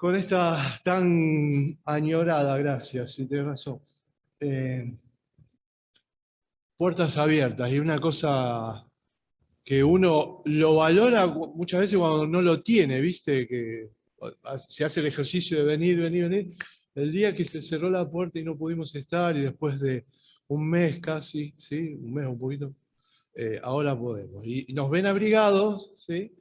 con esta tan añorada, gracias, si tenés razón, eh, puertas abiertas y una cosa que uno lo valora muchas veces cuando no lo tiene, ¿viste? Que se hace el ejercicio de venir, venir, venir. El día que se cerró la puerta y no pudimos estar y después de un mes casi, ¿sí? Un mes, un poquito, ahora podemos. Y nos ven abrigados, ¿sí?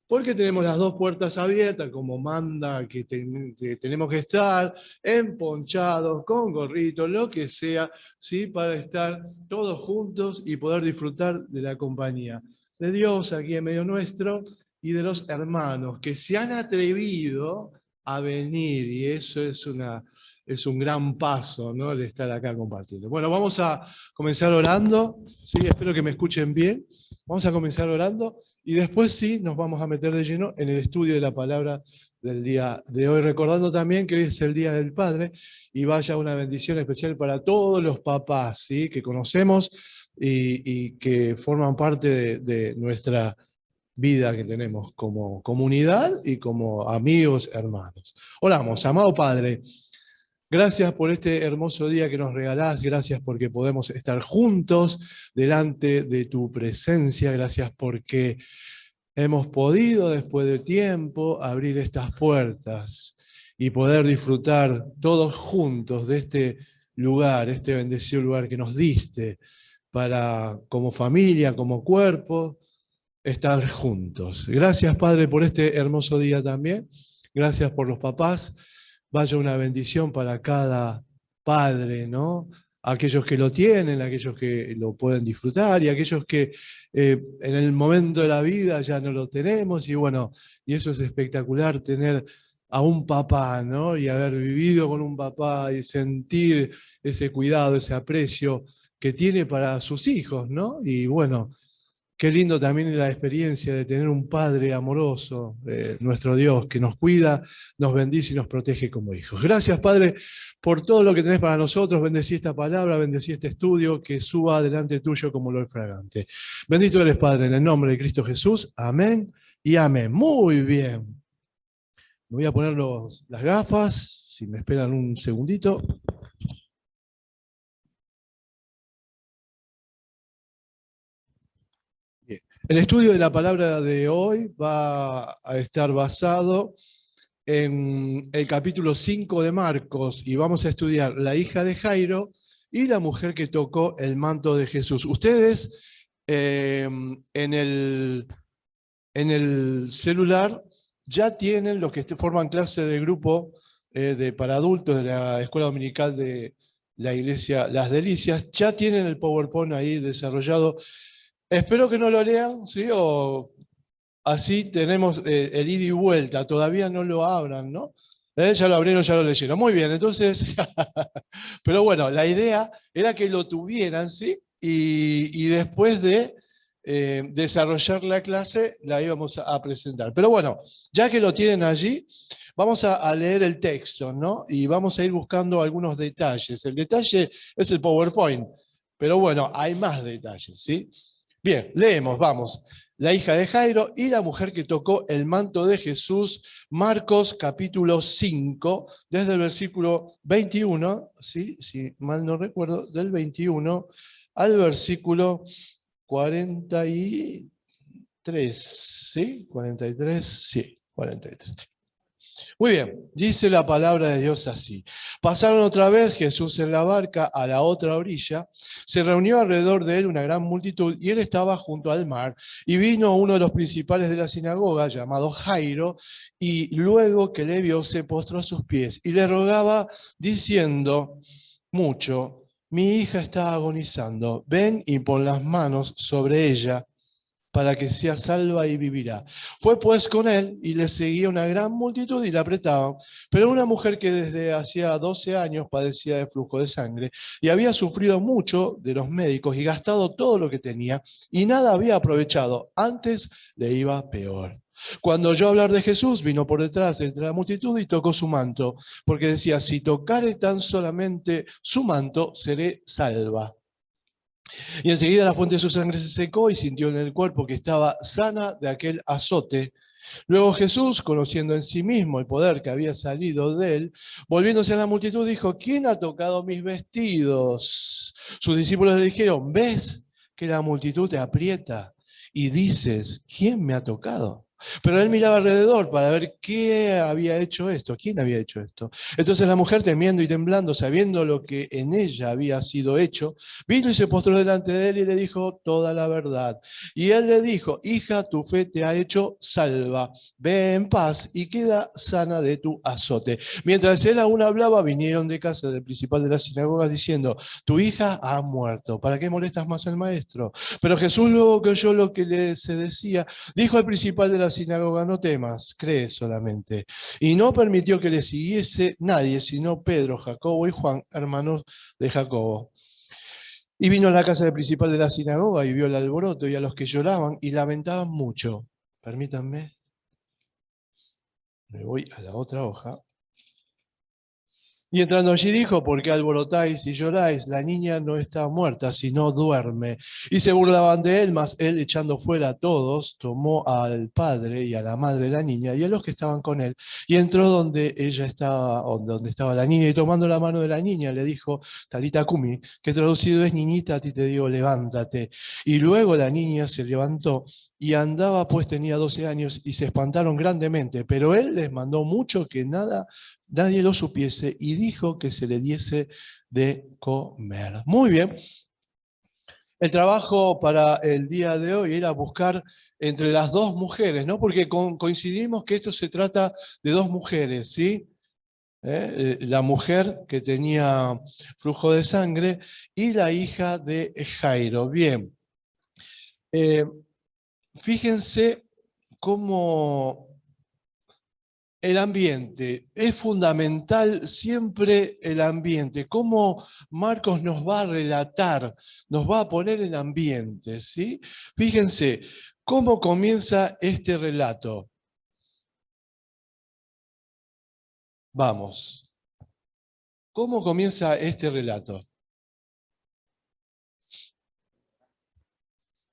Porque tenemos las dos puertas abiertas, como manda que tenemos que estar, emponchados, con gorritos, lo que sea, ¿sí? Para estar todos juntos y poder disfrutar de la compañía de Dios aquí en medio nuestro y de los hermanos que se han atrevido a venir, y eso es un gran paso, ¿no? El estar acá compartiendo. Bueno, vamos a comenzar orando, ¿sí? Espero que me escuchen bien. Vamos a comenzar orando y después sí nos vamos a meter de lleno en el estudio de la palabra del día de hoy, recordando también que hoy es el Día del Padre y vaya una bendición especial para todos los papás, ¿sí? Que conocemos y que forman parte de nuestra vida que tenemos como comunidad y como amigos, hermanos. Oramos, amado Padre. Gracias por este hermoso día que nos regalás, gracias porque podemos estar juntos delante de tu presencia, gracias porque hemos podido después de tiempo abrir estas puertas y poder disfrutar todos juntos de este lugar, este bendecido lugar que nos diste para como familia, como cuerpo, estar juntos. Gracias Padre por este hermoso día también, gracias por los papás. Vaya una bendición para cada padre, ¿no? Aquellos que lo tienen, aquellos que lo pueden disfrutar y aquellos que en el momento de la vida ya no lo tenemos y bueno, y eso es espectacular tener a un papá, ¿no? Y haber vivido con un papá y sentir ese cuidado, ese aprecio que tiene para sus hijos, ¿no? Y bueno, qué lindo también la experiencia de tener un Padre amoroso, nuestro Dios, que nos cuida, nos bendice y nos protege como hijos. Gracias, Padre, por todo lo que tenés para nosotros. Bendecí esta palabra, bendecí este estudio, que suba delante tuyo como olor fragante. Bendito eres, Padre, en el nombre de Cristo Jesús. Amén y amén. Muy bien. Me voy a poner las gafas, si me esperan un segundito. El estudio de la palabra de hoy va a estar basado en el capítulo 5 de Marcos y vamos a estudiar la hija de Jairo y la mujer que tocó el manto de Jesús. Ustedes en el celular ya tienen, los que forman clase de grupo para adultos de la escuela dominical de la iglesia Las Delicias, ya tienen el PowerPoint ahí desarrollado. Espero que no lo lean, ¿sí? O así tenemos el ida y vuelta. Todavía no lo abran, ¿no? Ya lo abrieron, ya lo leyeron. Muy bien, entonces, pero bueno, la idea era que lo tuvieran, ¿sí? Y después de desarrollar la clase, la íbamos a presentar. Pero bueno, ya que lo tienen allí, vamos a leer el texto, ¿no? Y vamos a ir buscando algunos detalles. El detalle es el PowerPoint, pero bueno, hay más detalles, ¿sí? Bien, leemos, vamos. La hija de Jairo y la mujer que tocó el manto de Jesús, Marcos capítulo 5, desde el versículo 21, ¿sí? Si mal no recuerdo, del 21 al versículo 43, ¿sí? 43, sí, 43. Muy bien, dice la palabra de Dios así. Pasaron otra vez Jesús en la barca a la otra orilla, se reunió alrededor de él una gran multitud y él estaba junto al mar. Y vino uno de los principales de la sinagoga, llamado Jairo, y luego que le vio se postró a sus pies y le rogaba diciendo mucho, mi hija está agonizando, ven y pon las manos sobre ella para que sea salva y vivirá. Fue pues con él y le seguía una gran multitud y la apretaban, pero una mujer que desde hacía 12 años padecía de flujo de sangre y había sufrido mucho de los médicos y gastado todo lo que tenía y nada había aprovechado, antes le iba peor. Cuando oyó hablar de Jesús, vino por detrás entre la multitud y tocó su manto, porque decía, si tocare tan solamente su manto, seré salva. Y enseguida la fuente de su sangre se secó y sintió en el cuerpo que estaba sana de aquel azote. Luego Jesús, conociendo en sí mismo el poder que había salido de él, volviéndose a la multitud, dijo: ¿quién ha tocado mis vestidos? Sus discípulos le dijeron: ¿ves que la multitud te aprieta y dices: ¿quién me ha tocado? Pero él miraba alrededor para ver qué había hecho esto, quién había hecho esto. Entonces la mujer, temiendo y temblando, sabiendo lo que en ella había sido hecho, vino y se postró delante de él y le dijo toda la verdad. Y él le dijo: hija, tu fe te ha hecho salva, ve en paz y queda sana de tu azote. Mientras él aún hablaba, vinieron de casa del principal de las sinagogas diciendo: tu hija ha muerto, ¿para qué molestas más al maestro? Pero Jesús, luego que oyó lo que se decía, dijo al principal de la sinagoga: no temas, cree solamente. Y no permitió que le siguiese nadie, sino Pedro, Jacobo y Juan, hermanos de Jacobo. Y vino a la casa del principal de la sinagoga y vio el alboroto y a los que lloraban y lamentaban mucho. Permítanme, me voy a la otra hoja. Y entrando allí dijo: ¿por qué alborotáis y lloráis? La niña no está muerta, sino duerme. Y se burlaban de él, mas él, echando fuera a todos, tomó al padre y a la madre de la niña y a los que estaban con él, y entró donde ella estaba, o donde estaba la niña, y tomando la mano de la niña le dijo: Talita Cumi, que traducido es: niñita, a ti te digo, levántate. Y luego la niña se levantó y andaba, pues tenía 12 años, y se espantaron grandemente. Pero él les mandó mucho que nadie lo supiese, y dijo que se le diese de comer. Muy bien. El trabajo para el día de hoy era buscar entre las dos mujeres, ¿no? Porque coincidimos que esto se trata de dos mujeres, ¿sí? La mujer que tenía flujo de sangre y la hija de Jairo. Bien. Fíjense cómo el ambiente, es fundamental siempre el ambiente, cómo Marcos nos va a relatar, nos va a poner el ambiente, ¿sí? Fíjense, ¿cómo comienza este relato? Vamos, ¿cómo comienza este relato?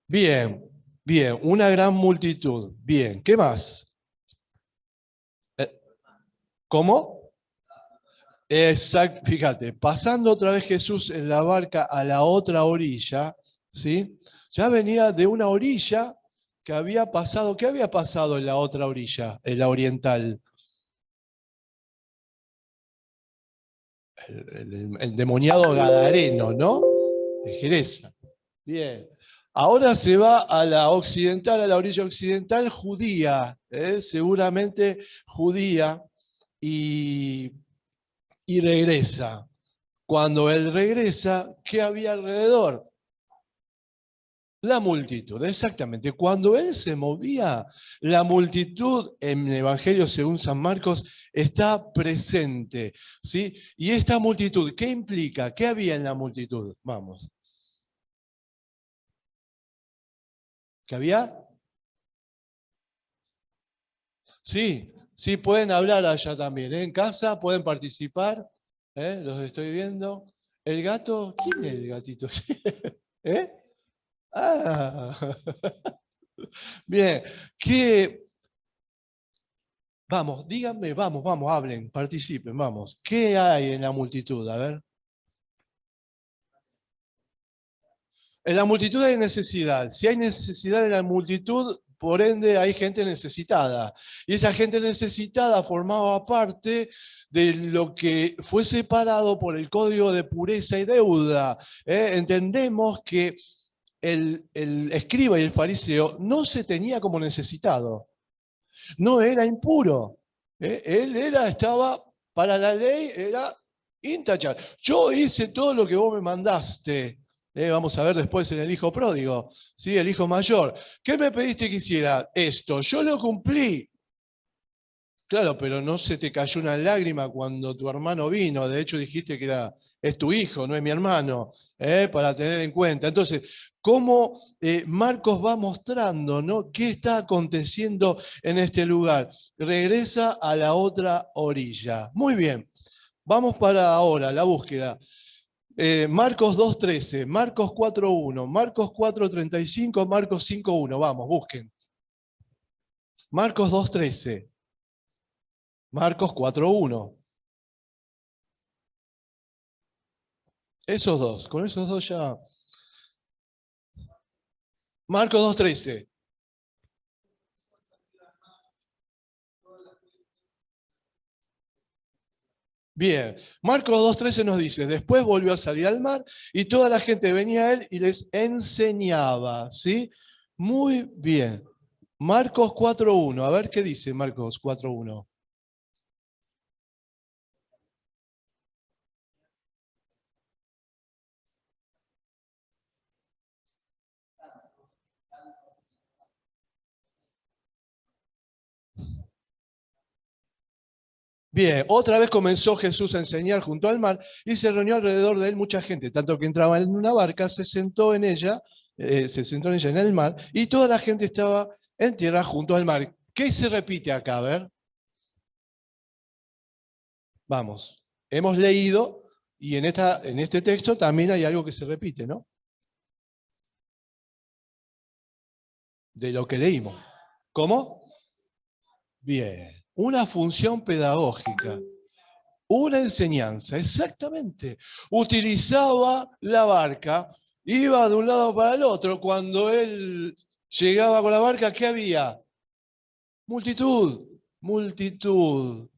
Bien, bien, una gran multitud, bien, ¿qué más? Eh, ¿Cómo? Exacto, fíjate, pasando otra vez Jesús en la barca a la otra orilla, ¿sí? Ya venía de una orilla que había pasado. ¿Qué había pasado en la otra orilla, en la oriental? El demoniado gadareno, ¿no? De Geresa. Bien. Ahora se va a la occidental, a la orilla occidental judía, seguramente judía, y, y regresa. Cuando él regresa, ¿qué había alrededor? La multitud, exactamente. Cuando él se movía, la multitud en el Evangelio según San Marcos está presente, ¿sí? Y esta multitud, ¿qué implica? ¿Qué había en la multitud? Vamos. ¿Qué había? Sí, sí, pueden hablar allá también, ¿eh? En casa pueden participar, ¿eh? Los estoy viendo. ¿El gato? ¿Quién es el gatito? ¿Eh? Ah, bien. ¿Qué? Vamos, díganme, vamos, hablen, participen, vamos. ¿Qué hay en la multitud? A ver. En la multitud hay necesidad. Si hay necesidad en la multitud, por ende hay gente necesitada. Y esa gente necesitada formaba parte de lo que fue separado por el Código de Pureza y Deuda. Entendemos que el escriba y el fariseo no se tenía como necesitado. No era impuro. Él estaba, para la ley, era intachable. Yo hice todo lo que vos me mandaste. Vamos a ver después en el hijo pródigo, ¿sí? El hijo mayor. ¿Qué me pediste que hiciera? Esto. Yo lo cumplí. Claro, pero no se te cayó una lágrima cuando tu hermano vino. De hecho, dijiste que es tu hijo, no es mi hermano, para tener en cuenta. Entonces, cómo Marcos va mostrando, ¿no? ¿Qué está aconteciendo en este lugar? Regresa a la otra orilla. Muy bien, vamos para ahora, la búsqueda. Marcos 2.13, Marcos 4.1, Marcos 4.35, Marcos 5.1. Vamos, busquen. Marcos 2:13. Marcos 4:1. Esos dos, con esos dos ya. Marcos 2:13. Bien, Marcos 2:13 nos dice, después volvió a salir al mar y toda la gente venía a él y les enseñaba, ¿sí? Muy bien. Marcos 4:1, a ver qué dice Marcos 4:1. Bien, otra vez comenzó Jesús a enseñar junto al mar y se reunió alrededor de él mucha gente, tanto que entraba en una barca, se sentó en ella en el mar y toda la gente estaba en tierra junto al mar. ¿Qué se repite acá? A ver, vamos. Hemos leído y en este texto también hay algo que se repite, ¿no? De lo que leímos. ¿Cómo? Bien, una función pedagógica. Una enseñanza, exactamente. Utilizaba la barca, iba de un lado para el otro. Cuando él llegaba con la barca, ¿qué había? Multitud, multitud.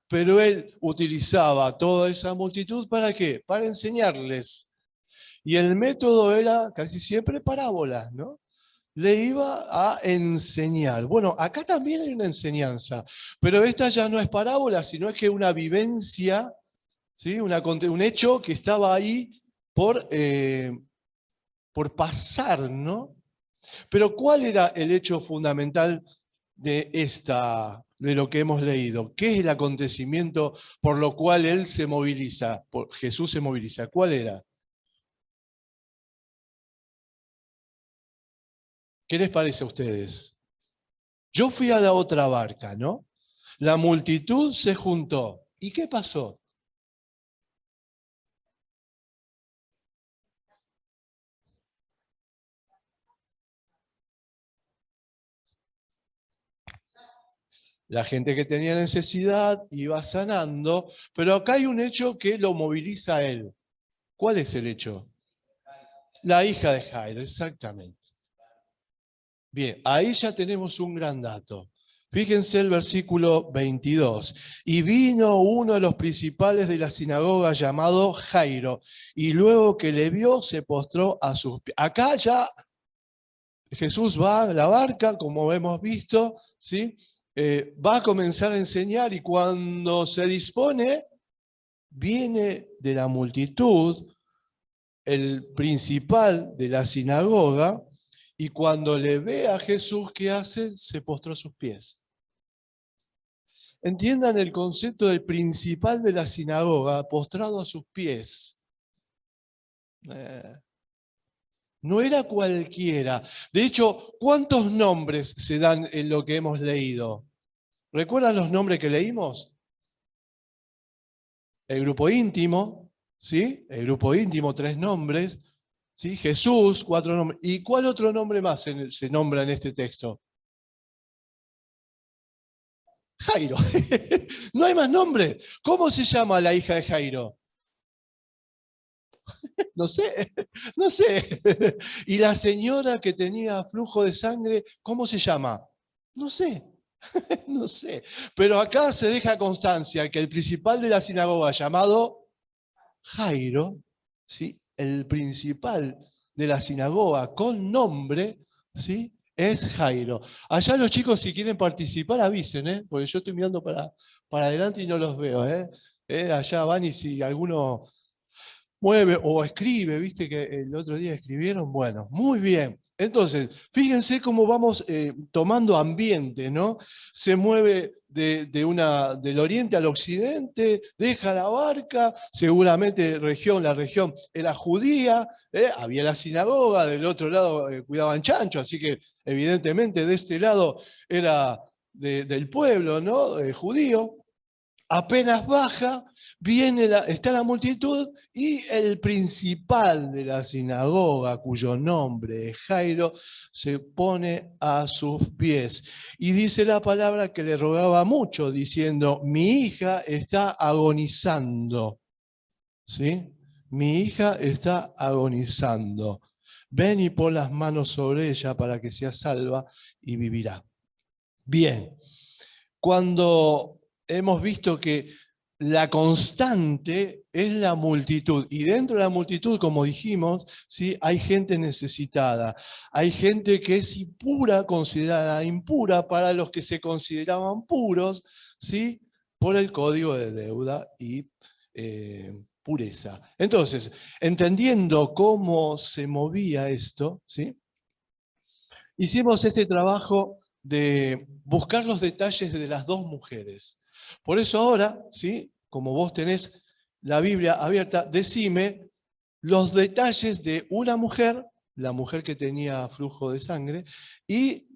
Pero él utilizaba toda esa multitud ¿para qué? Para enseñarles. Y el método era casi siempre parábolas, ¿no? Le iba a enseñar. Bueno, acá también hay una enseñanza, pero esta ya no es parábola, sino es que una vivencia, ¿sí? Un hecho que estaba ahí por pasar, ¿no? Pero ¿cuál era el hecho fundamental de lo que hemos leído? ¿Qué es el acontecimiento por lo cual él se moviliza? Jesús se moviliza. ¿Cuál era? ¿Qué les parece a ustedes? Yo fui a la otra barca, ¿no? La multitud se juntó. ¿Y qué pasó? La gente que tenía necesidad iba sanando, pero acá hay un hecho que lo moviliza a él. ¿Cuál es el hecho? La hija de Jairo, exactamente. Bien, ahí ya tenemos un gran dato. Fíjense el versículo 22. Y vino uno de los principales de la sinagoga llamado Jairo, y luego que le vio se postró a sus pies. Acá ya Jesús va a la barca, como hemos visto, ¿sí? Va a comenzar a enseñar y cuando se dispone, viene de la multitud el principal de la sinagoga y cuando le ve a Jesús, ¿qué hace? Se postró a sus pies. Entiendan el concepto del principal de la sinagoga postrado a sus pies. No era cualquiera. De hecho, ¿cuántos nombres se dan en lo que hemos leído? ¿Recuerdan los nombres que leímos? El grupo íntimo, ¿sí? El grupo íntimo, 3 nombres. ¿Sí? Jesús, 4 nombres. ¿Y cuál otro nombre más se nombra en este texto? Jairo. No hay más nombre. ¿Cómo se llama la hija de Jairo? No sé, no sé. ¿Y la señora que tenía flujo de sangre, cómo se llama? No sé, no sé. Pero acá se deja constancia que el principal de la sinagoga, llamado Jairo, ¿sí? El principal de la sinagoga con nombre, ¿sí? Es Jairo. Allá los chicos, si quieren participar, avisen, ¿eh? Porque yo estoy mirando para adelante y no los veo. Allá van y si alguno mueve o escribe, viste que el otro día escribieron, bueno, muy bien. Entonces, fíjense cómo vamos tomando ambiente, ¿no? Se mueve del oriente al occidente, deja la barca, seguramente la región era judía, había la sinagoga, del otro lado cuidaban chancho, así que evidentemente de este lado era del pueblo, ¿no? Judío. Apenas baja, está la multitud y el principal de la sinagoga, cuyo nombre es Jairo, se pone a sus pies. Y dice la palabra que le rogaba mucho, diciendo, mi hija está agonizando. ¿Sí? Mi hija está agonizando. Ven y pon las manos sobre ella para que sea salva y vivirá. Bien, cuando hemos visto que la constante es la multitud, y dentro de la multitud, como dijimos, ¿sí? Hay gente necesitada, hay gente que es impura, considerada impura para los que se consideraban puros, ¿sí? Por el código de deuda y pureza. Entonces, entendiendo cómo se movía esto, ¿sí? Hicimos este trabajo de buscar los detalles de las dos mujeres. Por eso ahora, ¿sí? Como vos tenés la Biblia abierta, decime los detalles de una mujer, la mujer que tenía flujo de sangre, y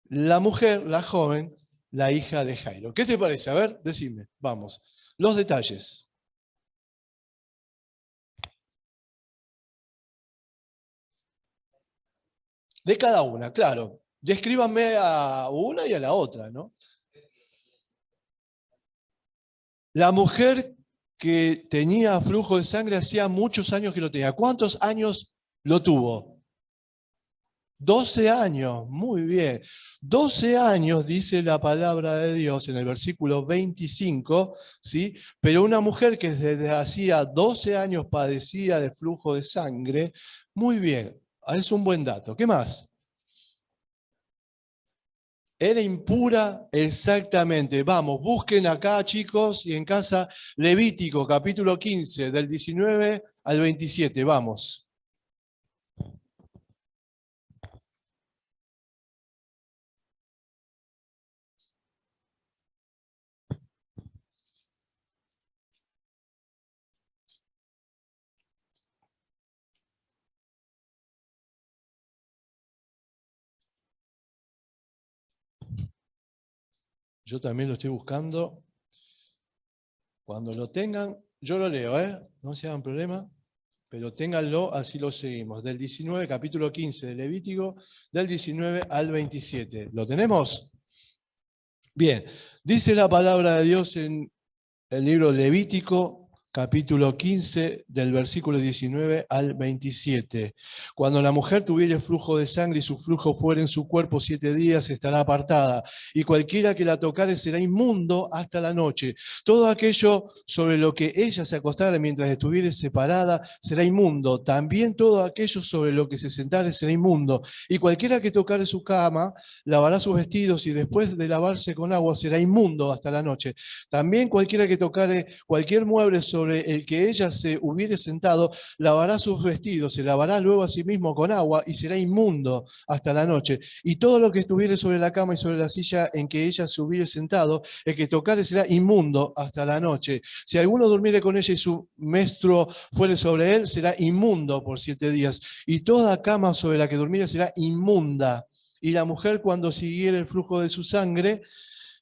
la mujer, la joven, la hija de Jairo. ¿Qué te parece? A ver, decime, vamos. Los detalles. De cada una, claro. Descríbanme a una y a la otra, ¿no? La mujer que tenía flujo de sangre hacía muchos años que lo tenía. ¿Cuántos años lo tuvo? 12 años, muy bien. 12 años, dice la palabra de Dios en el versículo 25, ¿sí? Pero una mujer que desde hacía 12 años padecía de flujo de sangre, muy bien, es un buen dato. ¿Qué más? Era impura, exactamente. Vamos, busquen acá, chicos, y en casa, Levítico, capítulo 15, del 19 al 27. Vamos. Yo también lo estoy buscando. Cuando lo tengan, yo lo leo, ¿eh? No se hagan problema, pero ténganlo, así lo seguimos. Del 19, capítulo 15 de Levítico, del 19 al 27. ¿Lo tenemos? Bien, dice la palabra de Dios en el libro Levítico, capítulo 15, del versículo 19 al 27. Cuando la mujer tuviere flujo de sangre y su flujo fuera en su cuerpo 7 días, estará apartada, y cualquiera que la tocare será inmundo hasta la noche. Todo aquello sobre lo que ella se acostare mientras estuviere separada será inmundo. También todo aquello sobre lo que se sentare será inmundo. Y cualquiera que tocare su cama, lavará sus vestidos, y después de lavarse con agua será inmundo hasta la noche. También cualquiera que tocare cualquier mueble sobre el que ella se hubiere sentado, lavará sus vestidos, se lavará luego a sí mismo con agua y será inmundo hasta la noche. Y todo lo que estuviere sobre la cama y sobre la silla en que ella se hubiere sentado, el que tocare será inmundo hasta la noche. Si alguno durmiere con ella y su menstruo fuere sobre él, será inmundo por 7 días. Y toda cama sobre la que durmiere será inmunda. Y la mujer, cuando siguiere el flujo de su sangre,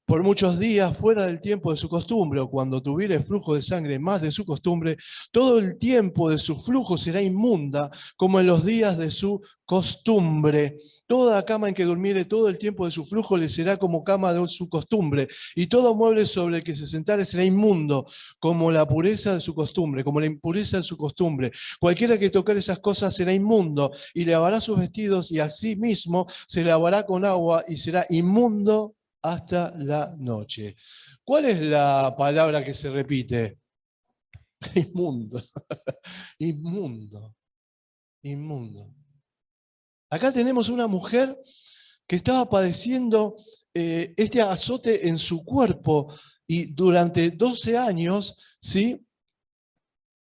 por muchos días fuera del tiempo de su costumbre, o cuando tuviere flujo de sangre más de su costumbre, todo el tiempo de su flujo será inmunda, como en los días de su costumbre. Toda cama en que durmiere todo el tiempo de su flujo le será como cama de su costumbre, y todo mueble sobre el que se sentare será inmundo, como la pureza de su costumbre, como la impureza de su costumbre. Cualquiera que tocar esas cosas será inmundo, y lavará sus vestidos, y así mismo se lavará con agua, y será inmundo hasta la noche. ¿Cuál es la palabra que se repite? Inmundo. Inmundo. Inmundo. Acá tenemos una mujer que estaba padeciendo este azote en su cuerpo y durante 12 años, ¿sí?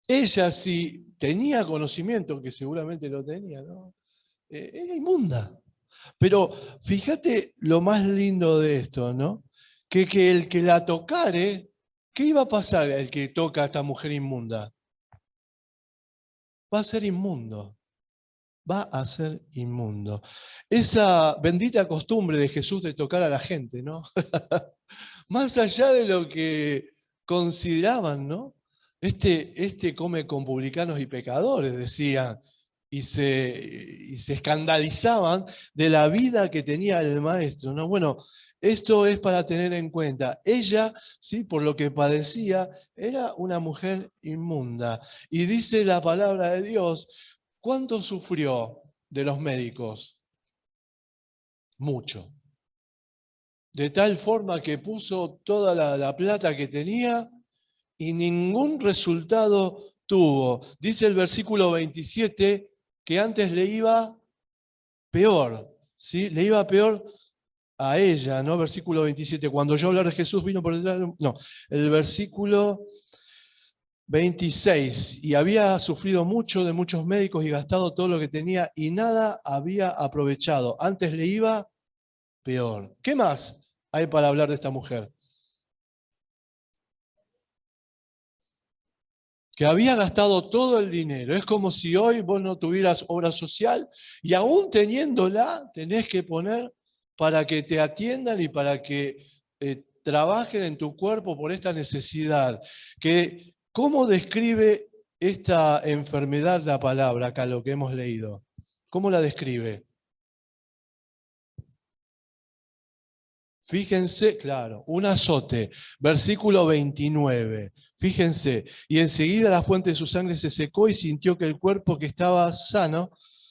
Ella sí tenía conocimiento, que seguramente lo tenía, ¿no? Era inmunda. Pero fíjate lo más lindo de esto, ¿no? Que el que la tocare, ¿qué iba a pasar el que toca a esta mujer inmunda? Va a ser inmundo. Va a ser inmundo. Esa bendita costumbre de Jesús de tocar a la gente, ¿no? Más allá de lo que consideraban, ¿no? Este come con publicanos y pecadores, decían, y se escandalizaban de la vida que tenía el maestro, ¿no? Bueno, esto es para tener en cuenta. Ella, sí, por lo que padecía, era una mujer inmunda. Y dice la palabra de Dios, ¿cuánto sufrió de los médicos? Mucho. De tal forma que puso toda la plata que tenía y ningún resultado tuvo. Dice el versículo 27 que antes le iba peor, ¿sí? Le iba peor a ella, ¿no? Versículo 27. Cuando yo hablar de Jesús vino por detrás, no, el versículo 26. Y había sufrido mucho de muchos médicos y gastado todo lo que tenía y nada había aprovechado. Antes le iba peor. ¿Qué más hay para hablar de esta mujer? Que había gastado todo el dinero. Es como si hoy vos no tuvieras obra social y aún teniéndola tenés que poner para que te atiendan y para que trabajen en tu cuerpo por esta necesidad. ¿Cómo describe esta enfermedad la palabra acá, lo que hemos leído? ¿Cómo la describe? Fíjense, claro, un azote, versículo 29. Fíjense, y enseguida la fuente de su sangre se secó y sintió que el cuerpo que estaba sano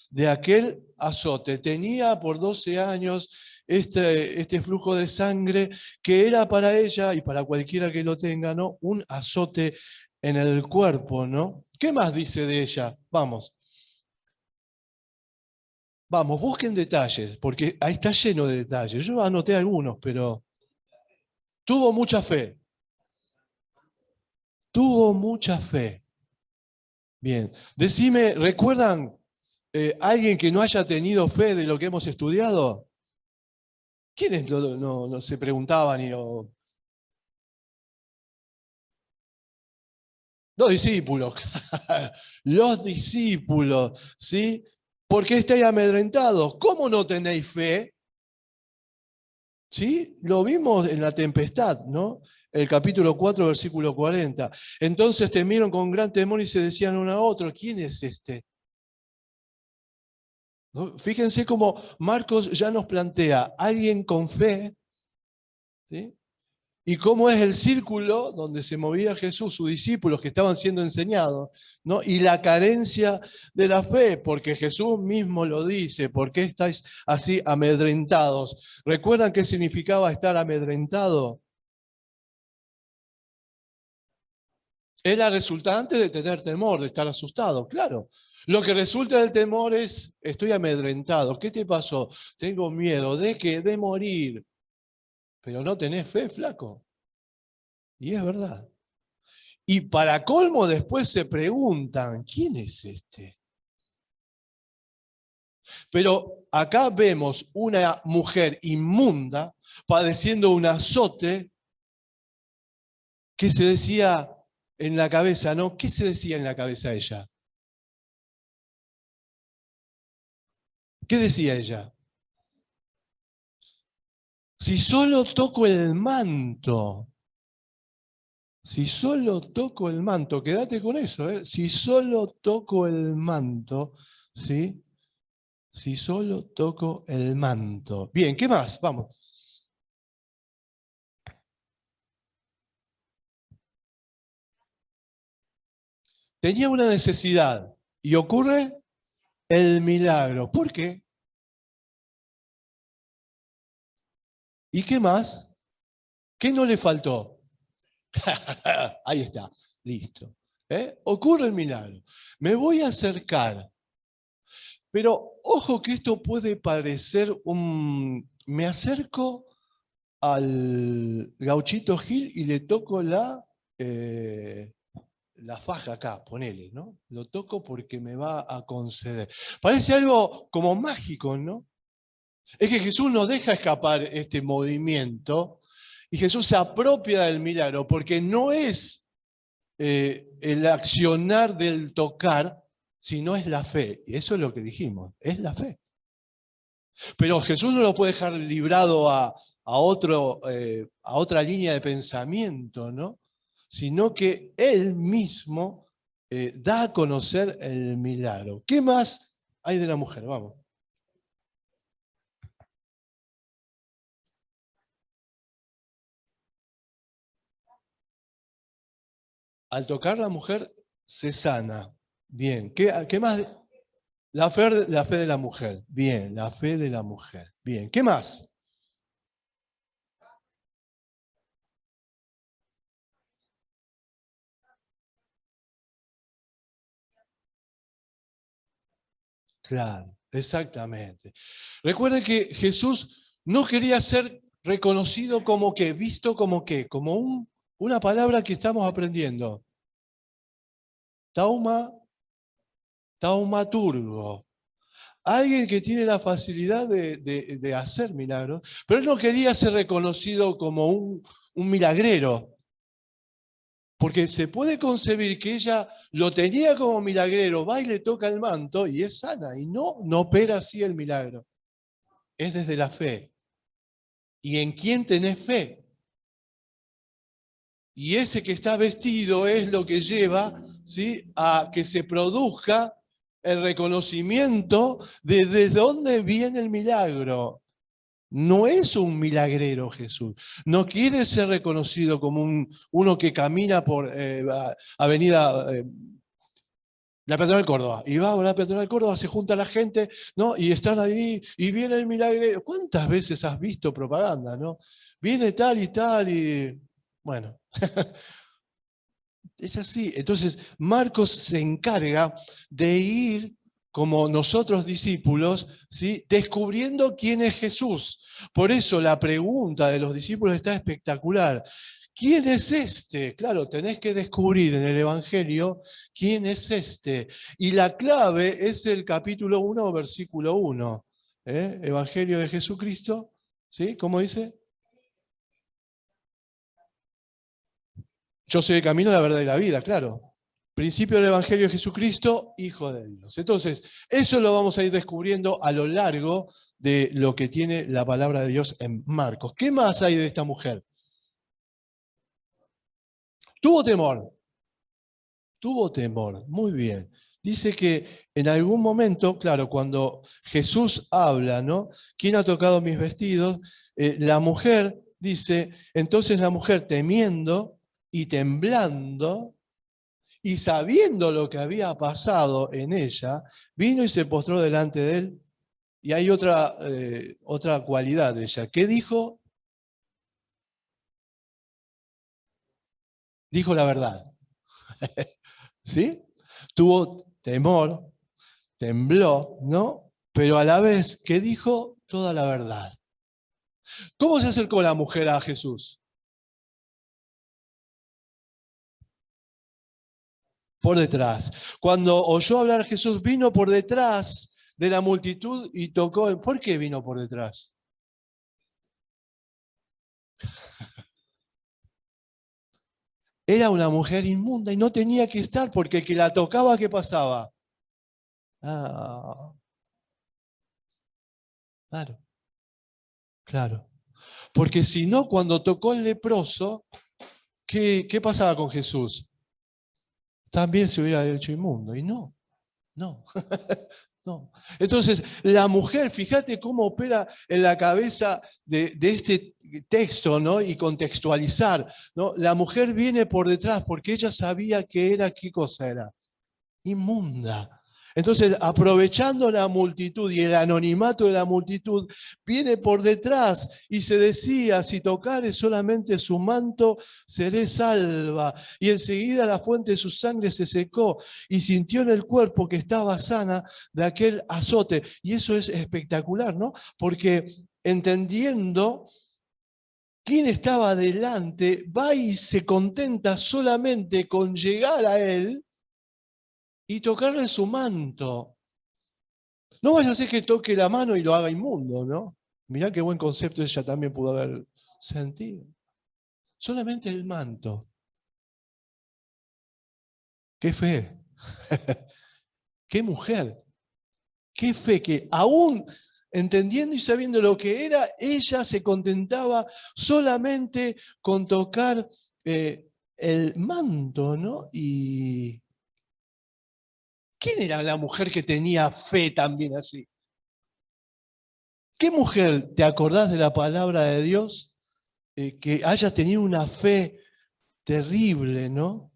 de aquel azote tenía por 12 años este flujo de sangre que era para ella y para cualquiera que lo tenga, ¿no? Un azote en el cuerpo, ¿no? ¿Qué más dice de ella? Vamos. Vamos, busquen detalles, porque ahí está lleno de detalles. Yo anoté algunos, pero tuvo mucha fe. Tuvo mucha fe. Bien, decime, ¿recuerdan alguien que no haya tenido fe de lo que hemos estudiado? ¿Quiénes no se preguntaban? Los discípulos, los discípulos, ¿sí? ¿Por qué estáis amedrentados? ¿Cómo no tenéis fe? ¿Sí? Lo vimos en la tempestad, ¿no? El capítulo 4, versículo 40. Entonces temieron con gran temor y se decían uno a otro, ¿quién es este? ¿No? Fíjense cómo Marcos ya nos plantea alguien con fe, ¿sí? Y cómo es el círculo donde se movía Jesús, sus discípulos que estaban siendo enseñados, ¿no? Y la carencia de la fe, porque Jesús mismo lo dice, ¿por qué estáis así amedrentados? ¿Recuerdan qué significaba estar amedrentado? Era resultante de tener temor, de estar asustado, claro. Lo que resulta del temor es, estoy amedrentado. ¿Qué te pasó? Tengo miedo. ¿De qué? De morir. Pero no tenés fe, flaco. Y es verdad. Y para colmo después se preguntan, ¿quién es este? Pero acá vemos una mujer inmunda padeciendo un azote que se decía en la cabeza, ¿no? ¿Qué se decía en la cabeza de ella? ¿Qué decía ella? Si solo toco el manto, si solo toco el manto, quédate con eso, ¿eh? Si solo toco el manto, ¿sí? Si solo toco el manto. Bien, ¿qué más? Vamos. Tenía una necesidad y ocurre el milagro. ¿Por qué? ¿Y qué más? ¿Qué no le faltó? Ahí está, listo. Ocurre el milagro. Me voy a acercar. Pero ojo que esto puede parecer un... Me acerco al Gauchito Gil y le toco la faja acá, ponele, ¿no? Lo toco porque me va a conceder. Parece algo como mágico, ¿no? Es que Jesús no deja escapar este movimiento y Jesús se apropia del milagro porque no es el accionar del tocar, sino es la fe. Y eso es lo que dijimos, es la fe. Pero Jesús no lo puede dejar librado a otra línea de pensamiento, ¿no? sino que Él mismo da a conocer el milagro. ¿Qué más hay de la mujer? Vamos. Al tocar la mujer se sana. Bien. ¿Qué más? La fe de la mujer. Bien, la fe de la mujer. Bien. ¿Qué más? Claro, exactamente. Recuerden que Jesús no quería ser reconocido como que, visto como que, como una palabra que estamos aprendiendo. Taumaturgo. Alguien que tiene la facilidad de hacer milagros, pero él no quería ser reconocido como un milagrero, porque se puede concebir que ella lo tenía como milagrero, va y le toca el manto y es sana, y no opera así el milagro. Es desde la fe. ¿Y en quién tenés fe? Y ese que está vestido es lo que lleva, ¿sí?, a que se produzca el reconocimiento de desde dónde viene el milagro. No es un milagrero Jesús. No quiere ser reconocido como uno que camina por Avenida la Peatonal Córdoba. Y va a la Peatonal Córdoba, se junta la gente, ¿no? Y están ahí, y viene el milagrero. ¿Cuántas veces has visto propaganda, no? Viene tal y bueno. Es así. Entonces, Marcos se encarga de ir como nosotros discípulos, ¿sí?, descubriendo quién es Jesús. Por eso la pregunta de los discípulos está espectacular. ¿Quién es este? Claro, tenés que descubrir en el Evangelio quién es este. Y la clave es el capítulo 1, versículo 1. Evangelio de Jesucristo, ¿sí? ¿Cómo dice? Yo soy el camino, la verdad y la vida, claro. Principio del Evangelio de Jesucristo, Hijo de Dios. Entonces, eso lo vamos a ir descubriendo a lo largo de lo que tiene la palabra de Dios en Marcos. ¿Qué más hay de esta mujer? Tuvo temor. Tuvo temor. Muy bien. Dice que en algún momento, claro, cuando Jesús habla, ¿no? ¿Quién ha tocado mis vestidos? La mujer dice, entonces la mujer temiendo y temblando, y sabiendo lo que había pasado en ella, vino y se postró delante de él. Y hay otra cualidad de ella. ¿Qué dijo? Dijo la verdad. ¿Sí? Tuvo temor, tembló, ¿no? Pero a la vez, ¿qué dijo? Toda la verdad. ¿Cómo se acercó la mujer a Jesús? Por detrás. Cuando oyó hablar Jesús, vino por detrás de la multitud y tocó. ¿Por qué vino por detrás? Era una mujer inmunda y no tenía que estar, porque el que la tocaba, ¿qué pasaba? Ah, claro, claro. Porque si no, cuando tocó el leproso, ¿qué pasaba con Jesús? También se hubiera hecho inmundo. Y no. No. Entonces, la mujer, fíjate cómo opera en la cabeza de este texto, ¿no? Y contextualizar, ¿no? La mujer viene por detrás porque ella sabía que era, ¿qué cosa era? Inmunda. Entonces, aprovechando la multitud y el anonimato de la multitud, viene por detrás y se decía, si tocare solamente su manto, seré salva. Y enseguida la fuente de su sangre se secó y sintió en el cuerpo que estaba sana de aquel azote. Y eso es espectacular, ¿no? Porque entendiendo quién estaba delante, va y se contenta solamente con llegar a él y tocarle su manto. No vaya a ser que toque la mano y lo haga inmundo, ¿no? Mirá qué buen concepto ella también pudo haber sentido. Solamente el manto. Qué fe. Qué mujer. Qué fe que aún entendiendo y sabiendo lo que era, ella se contentaba solamente con tocar el manto, ¿no? Y ¿quién era la mujer que tenía fe también así? ¿Qué mujer te acordás de la palabra de Dios que haya tenido una fe terrible, ¿no?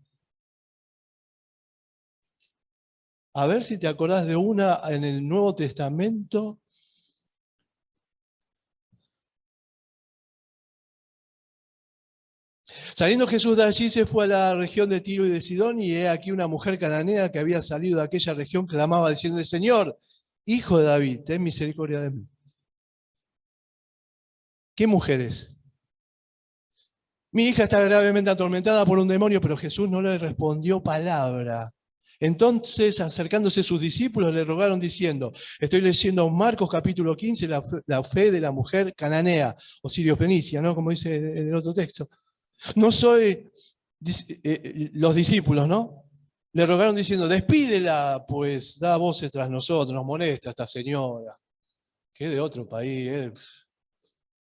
A ver si te acordás de una en el Nuevo Testamento. Saliendo Jesús de allí, se fue a la región de Tiro y de Sidón, y he aquí una mujer cananea que había salido de aquella región clamaba diciendo: Señor, hijo de David, ten misericordia de mí. ¿Qué mujeres? Mi hija está gravemente atormentada por un demonio, pero Jesús no le respondió palabra. Entonces, acercándose sus discípulos, le rogaron diciendo, estoy leyendo Marcos capítulo 15, la fe de la mujer cananea, o sirio-fenicia, ¿no? Como dice en el otro texto. No soy los discípulos, ¿no? Le rogaron diciendo, despídela, pues da voces tras nosotros, nos molesta esta señora, que es de otro país,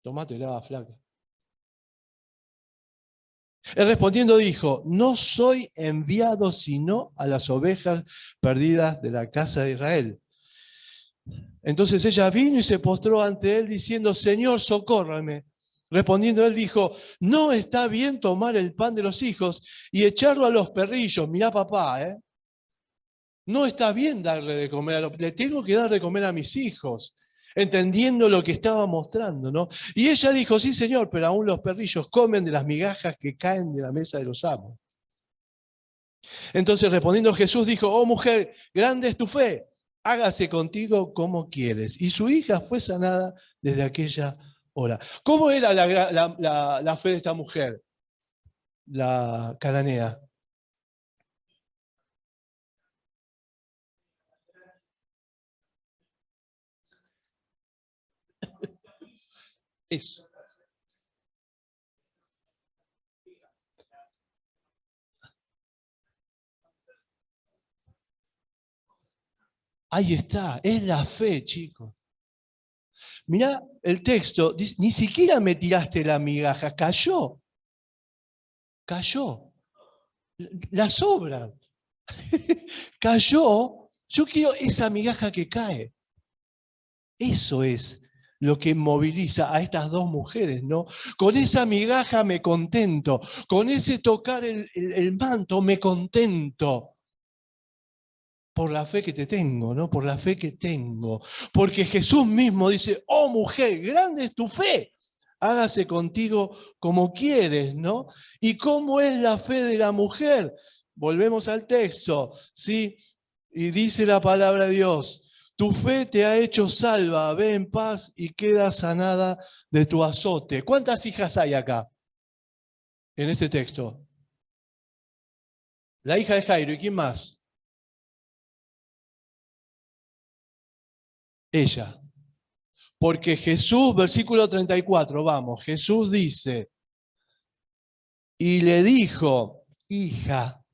tomátela, flaca. Él respondiendo dijo, no soy enviado sino a las ovejas perdidas de la casa de Israel. Entonces ella vino y se postró ante él diciendo, Señor, socórrame. Respondiendo él dijo, no está bien tomar el pan de los hijos y echarlo a los perrillos. Mirá papá, no está bien darle de comer, le tengo que dar de comer a mis hijos. Entendiendo lo que estaba mostrando, ¿no? Y ella dijo, sí señor, pero aún los perrillos comen de las migajas que caen de la mesa de los amos. Entonces respondiendo Jesús dijo, oh mujer, grande es tu fe, hágase contigo como quieres. Y su hija fue sanada desde aquella hora. ¿Cómo era la fe de esta mujer? La cananea. Eso. Ahí está, es la fe, chicos. Mirá el texto, dice, ni siquiera me tiraste la migaja, cayó. Cayó. La sobra. Cayó. Yo quiero esa migaja que cae. Eso es lo que moviliza a estas dos mujeres, ¿no? Con esa migaja me contento, con ese tocar el manto me contento. Por la fe que te tengo, ¿no? Por la fe que tengo. Porque Jesús mismo dice, oh mujer, grande es tu fe. Hágase contigo como quieres, ¿no? ¿Y cómo es la fe de la mujer? Volvemos al texto, ¿sí? Y dice la palabra de Dios, tu fe te ha hecho salva, ve en paz y queda sanada de tu azote. ¿Cuántas hijas hay acá? En este texto. La hija de Jairo, ¿y quién más? Ella. Porque Jesús, versículo 34, vamos, Jesús dice, y le dijo, hija,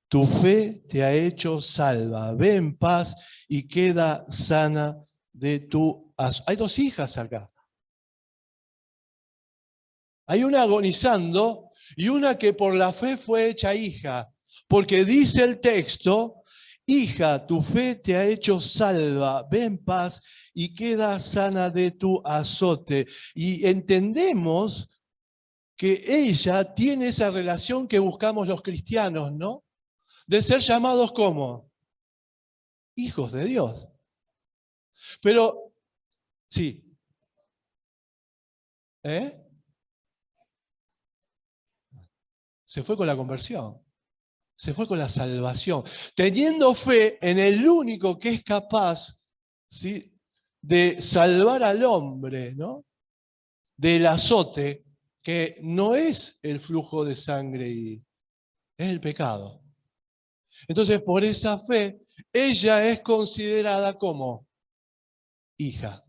tu fe te ha hecho salva, ve en paz y queda sana de tu azote. Hay dos hijas acá. Hay una agonizando y una que por la fe fue hecha hija. Porque dice el texto, hija, tu fe te ha hecho salva, ve en paz y queda sana de tu azote. Y entendemos que ella tiene esa relación que buscamos los cristianos, ¿no? De ser llamados como hijos de Dios. Pero, sí. Se fue con la conversión. Se fue con la salvación. Teniendo fe en el único que es capaz, ¿sí?, de salvar al hombre, ¿no?, del azote, que no es el flujo de sangre, es el pecado. Entonces, por esa fe, ella es considerada como hija.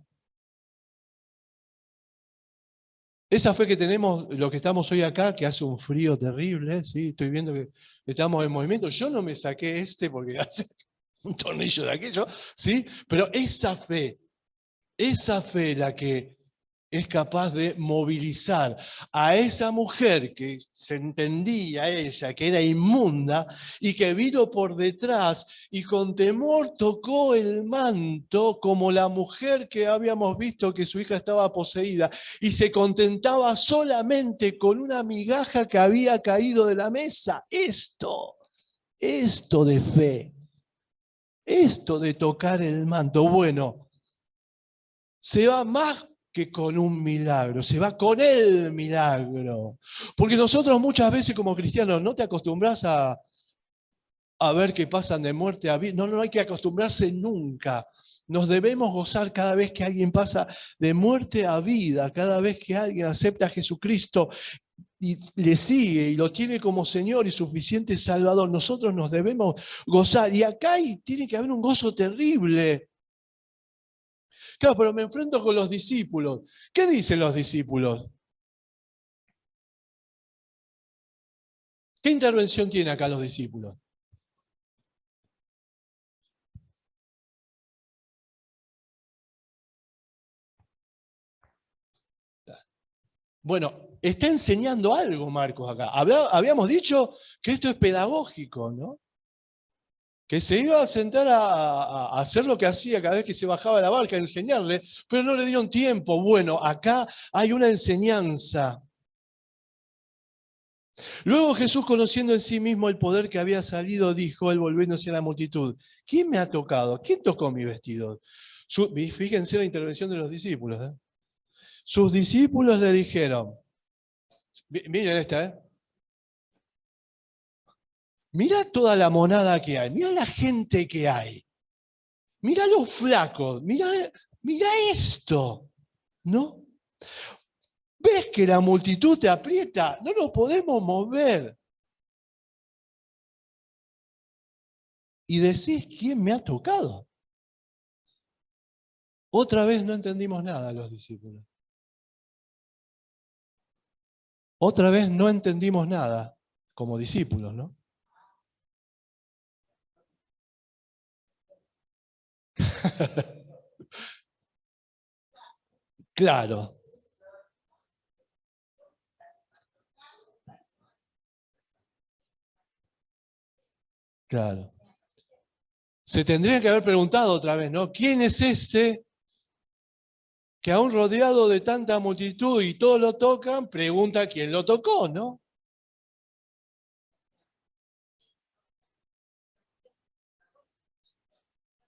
Esa fe que tenemos, los que estamos hoy acá, que hace un frío terrible, ¿sí? Estoy viendo que estamos en movimiento. Yo no me saqué porque hace un tornillo de aquello, ¿sí? Pero esa fe la que es capaz de movilizar a esa mujer que se entendía ella que era inmunda y que vino por detrás y con temor tocó el manto como la mujer que habíamos visto que su hija estaba poseída y se contentaba solamente con una migaja que había caído de la mesa. Esto de fe, esto de tocar el manto, bueno, se va más que con un milagro, se va con el milagro. Porque nosotros muchas veces como cristianos no te acostumbras a ver que pasan de muerte a vida. No, no hay que acostumbrarse nunca. Nos debemos gozar cada vez que alguien pasa de muerte a vida, cada vez que alguien acepta a Jesucristo y le sigue y lo tiene como Señor y suficiente Salvador. Nosotros nos debemos gozar. Y acá tiene que haber un gozo terrible. Claro, pero me enfrento con los discípulos. ¿Qué dicen los discípulos? ¿Qué intervención tienen acá los discípulos? Bueno, está enseñando algo Marcos acá. Habíamos dicho que esto es pedagógico, ¿no? Que se iba a sentar a hacer lo que hacía cada vez que se bajaba de la barca, a enseñarle, pero no le dieron tiempo. Bueno, acá hay una enseñanza. Luego Jesús, conociendo en sí mismo el poder que había salido, dijo, él volviéndose a la multitud, ¿quién me ha tocado? ¿Quién tocó mi vestido? Fíjense la intervención de los discípulos. ¿Eh? Sus discípulos le dijeron, miren esta, ¿eh? Mira toda la monada que hay, mira la gente que hay, mira los flacos, mira esto, ¿no? ¿Ves que la multitud te aprieta? No nos podemos mover. Y decís, ¿quién me ha tocado? Otra vez no entendimos nada los discípulos. Otra vez no entendimos nada como discípulos, ¿no? Claro, claro. Se tendría que haber preguntado otra vez, ¿no? ¿Quién es este que aún rodeado de tanta multitud y todos lo tocan, pregunta quién lo tocó, ¿no?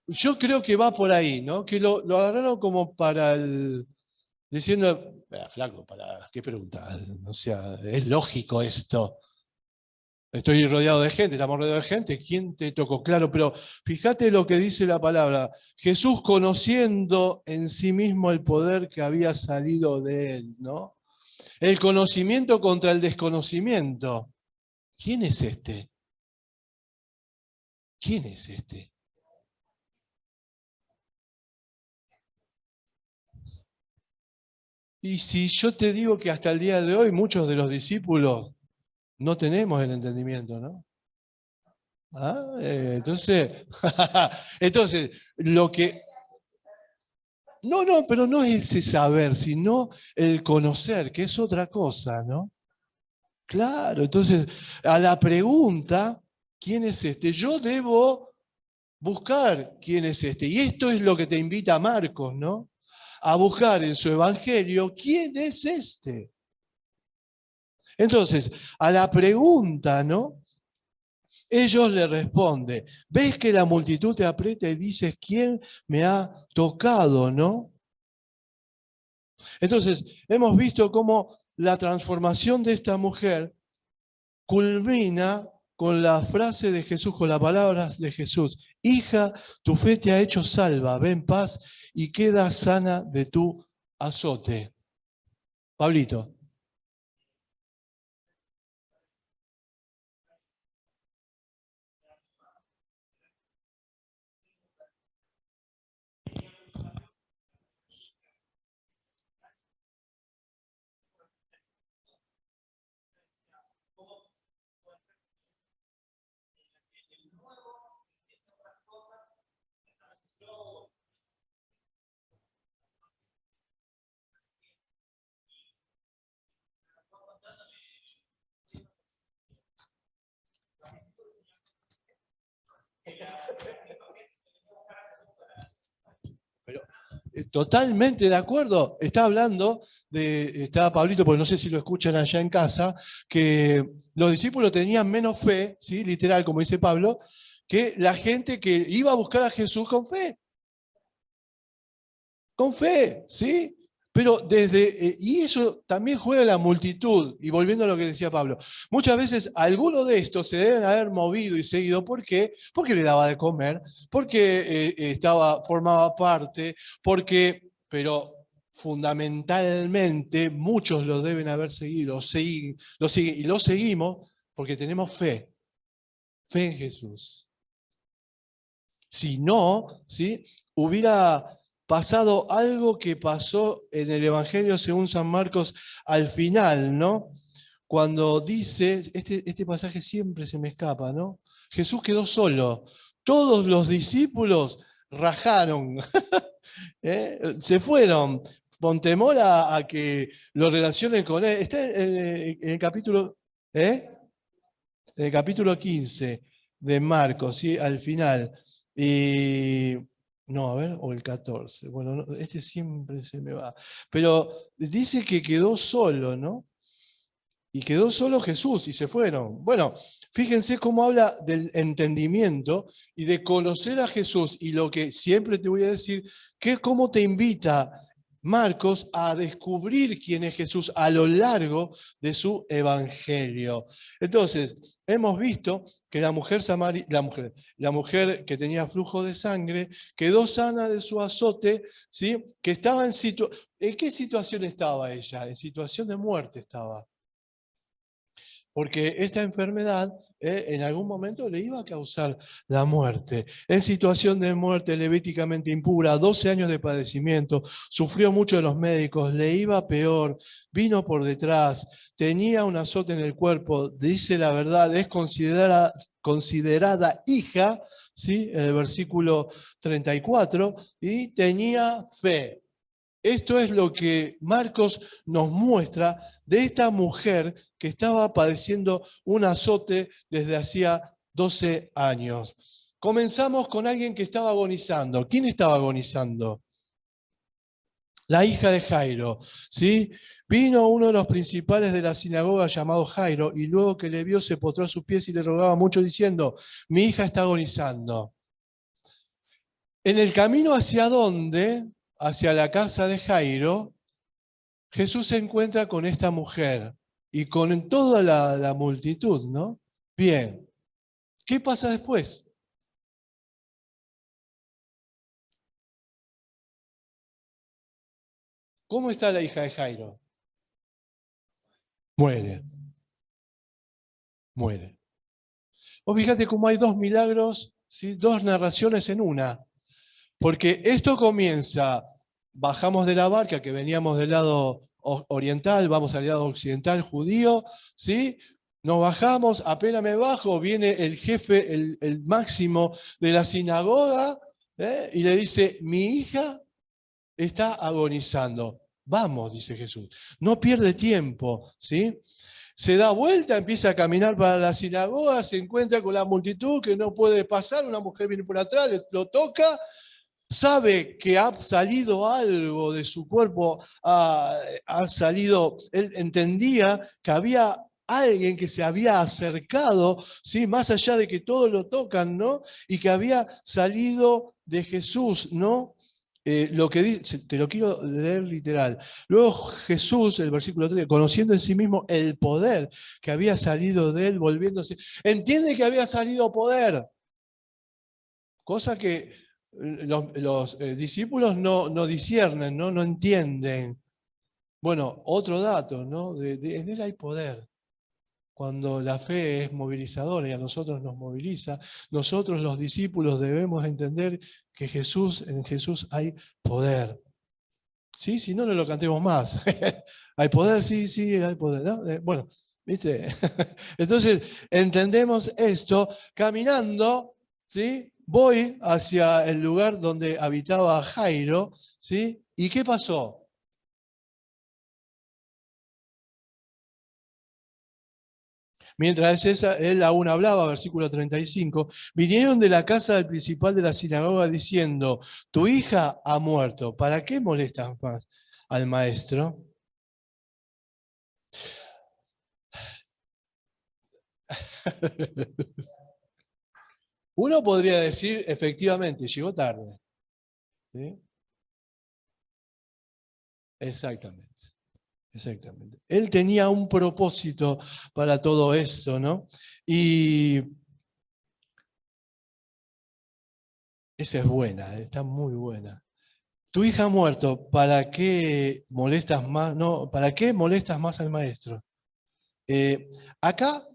Yo creo que va por ahí, ¿no? Que lo agarraron como para el... diciendo, flaco, ¿para qué pregunta? O sea, es lógico esto. Estoy rodeado de gente, estamos rodeados de gente. ¿Quién te tocó? Claro, pero fíjate lo que dice la palabra. Jesús conociendo en sí mismo el poder que había salido de él, ¿no? El conocimiento contra el desconocimiento. ¿Quién es este? ¿Quién es este? Y si yo te digo que hasta el día de hoy muchos de los discípulos no tenemos el entendimiento, ¿no? Ah, entonces, entonces, lo que... No, no, pero no es ese saber, sino el conocer, que es otra cosa, ¿no? Claro, entonces, a la pregunta, ¿quién es este? Yo debo buscar quién es este. Y esto es lo que te invita Marcos, ¿no? A buscar en su evangelio quién es este. Entonces, a la pregunta, ¿no? Ellos le responden, ves que la multitud te aprieta y dices, ¿quién me ha tocado, no? Entonces, hemos visto cómo la transformación de esta mujer culmina con la frase de Jesús, con las palabras de Jesús. Hija, tu fe te ha hecho salva, ve en paz y queda sana de tu azote. Pablito. Totalmente de acuerdo. Está hablando estaba Pablito, porque no sé si lo escuchan allá en casa, que los discípulos tenían menos fe, ¿sí? Literal, como dice Pablo, que la gente que iba a buscar a Jesús con fe. Con fe, ¿sí? Pero y eso también juega la multitud, y volviendo a lo que decía Pablo, muchas veces algunos de estos se deben haber movido y seguido. ¿Por qué? Porque le daba de comer, porque formaba parte, pero fundamentalmente muchos lo deben haber seguido, y lo seguimos porque tenemos fe en Jesús. Si no, ¿sí? Hubiera pasado algo que pasó en el Evangelio según San Marcos al final, ¿no? Cuando dice, este pasaje siempre se me escapa, ¿no? Jesús quedó solo. Todos los discípulos rajaron, se fueron, con temor a que lo relacionen con él. Está en el capítulo, en el capítulo 15 de Marcos, ¿sí? Al final. Y no, a ver, o el 14. Bueno, este siempre se me va. Pero dice que quedó solo, ¿no? Y quedó solo Jesús y se fueron. Bueno, fíjense cómo habla del entendimiento y de conocer a Jesús. Y lo que siempre te voy a decir, que es cómo te invita Marcos a descubrir quién es Jesús a lo largo de su evangelio. Entonces, hemos visto que la mujer que tenía flujo de sangre quedó sana de su azote, ¿sí? Que estaba ¿en qué situación estaba ella? En situación de muerte estaba. Porque esta enfermedad en algún momento le iba a causar la muerte. En situación de muerte levíticamente impura, 12 años de padecimiento, sufrió mucho de los médicos, le iba peor, vino por detrás, tenía un azote en el cuerpo, dice la verdad, es considerada hija, ¿sí? En el versículo 34, y tenía fe. Esto es lo que Marcos nos muestra de esta mujer que estaba padeciendo un azote desde hacía 12 años. Comenzamos con alguien que estaba agonizando. ¿Quién estaba agonizando? La hija de Jairo, ¿sí? Vino uno de los principales de la sinagoga llamado Jairo, y luego que le vio se postró a sus pies y le rogaba mucho diciendo: mi hija está agonizando. En el camino hacia dónde, hacia la casa de Jairo, Jesús se encuentra con esta mujer y con toda la multitud, ¿no? Bien, ¿qué pasa después? ¿Cómo está la hija de Jairo? Muere, muere. O fíjate cómo hay dos milagros, ¿sí? Dos narraciones en una. Porque esto comienza, bajamos de la barca que veníamos del lado oriental, vamos al lado occidental judío, ¿sí? Nos bajamos, apenas me bajo, viene el jefe, el máximo de la sinagoga, y le dice: mi hija está agonizando. Vamos, dice Jesús, no pierde tiempo, ¿sí? Se da vuelta, empieza a caminar para la sinagoga, se encuentra con la multitud que no puede pasar, una mujer viene por atrás, lo toca, sabe que ha salido algo de su cuerpo, ha salido, él entendía que había alguien que se había acercado, ¿sí? Más allá de que todos lo tocan, ¿no? Y que había salido de Jesús, ¿no? Lo que dice, te lo quiero leer literal. Luego Jesús, el versículo 3, conociendo en sí mismo el poder que había salido de él, volviéndose, entiende que había salido poder, cosa que los discípulos no disciernen, no entienden. Bueno, otro dato, ¿no? En él hay poder. Cuando la fe es movilizadora y a nosotros nos moviliza, nosotros los discípulos debemos entender que en Jesús hay poder. ¿Sí? Si no, no lo cantemos más. ¿Hay poder? Sí, sí, hay poder, ¿no? Bueno, ¿viste? Entonces, entendemos esto caminando, ¿sí? Voy hacia el lugar donde habitaba Jairo, ¿sí? ¿Y qué pasó? Mientras él aún hablaba, versículo 35, vinieron de la casa del principal de la sinagoga diciendo, tu hija ha muerto, ¿para qué molestas más al maestro? Uno podría decir, efectivamente, llegó tarde. ¿Sí? Exactamente. Exactamente. Él tenía un propósito para todo esto, ¿no? Y esa es buena, está muy buena. Tu hija ha muerto, ¿para qué molestas más? No, ¿para qué molestas más al maestro? Eh, Acá,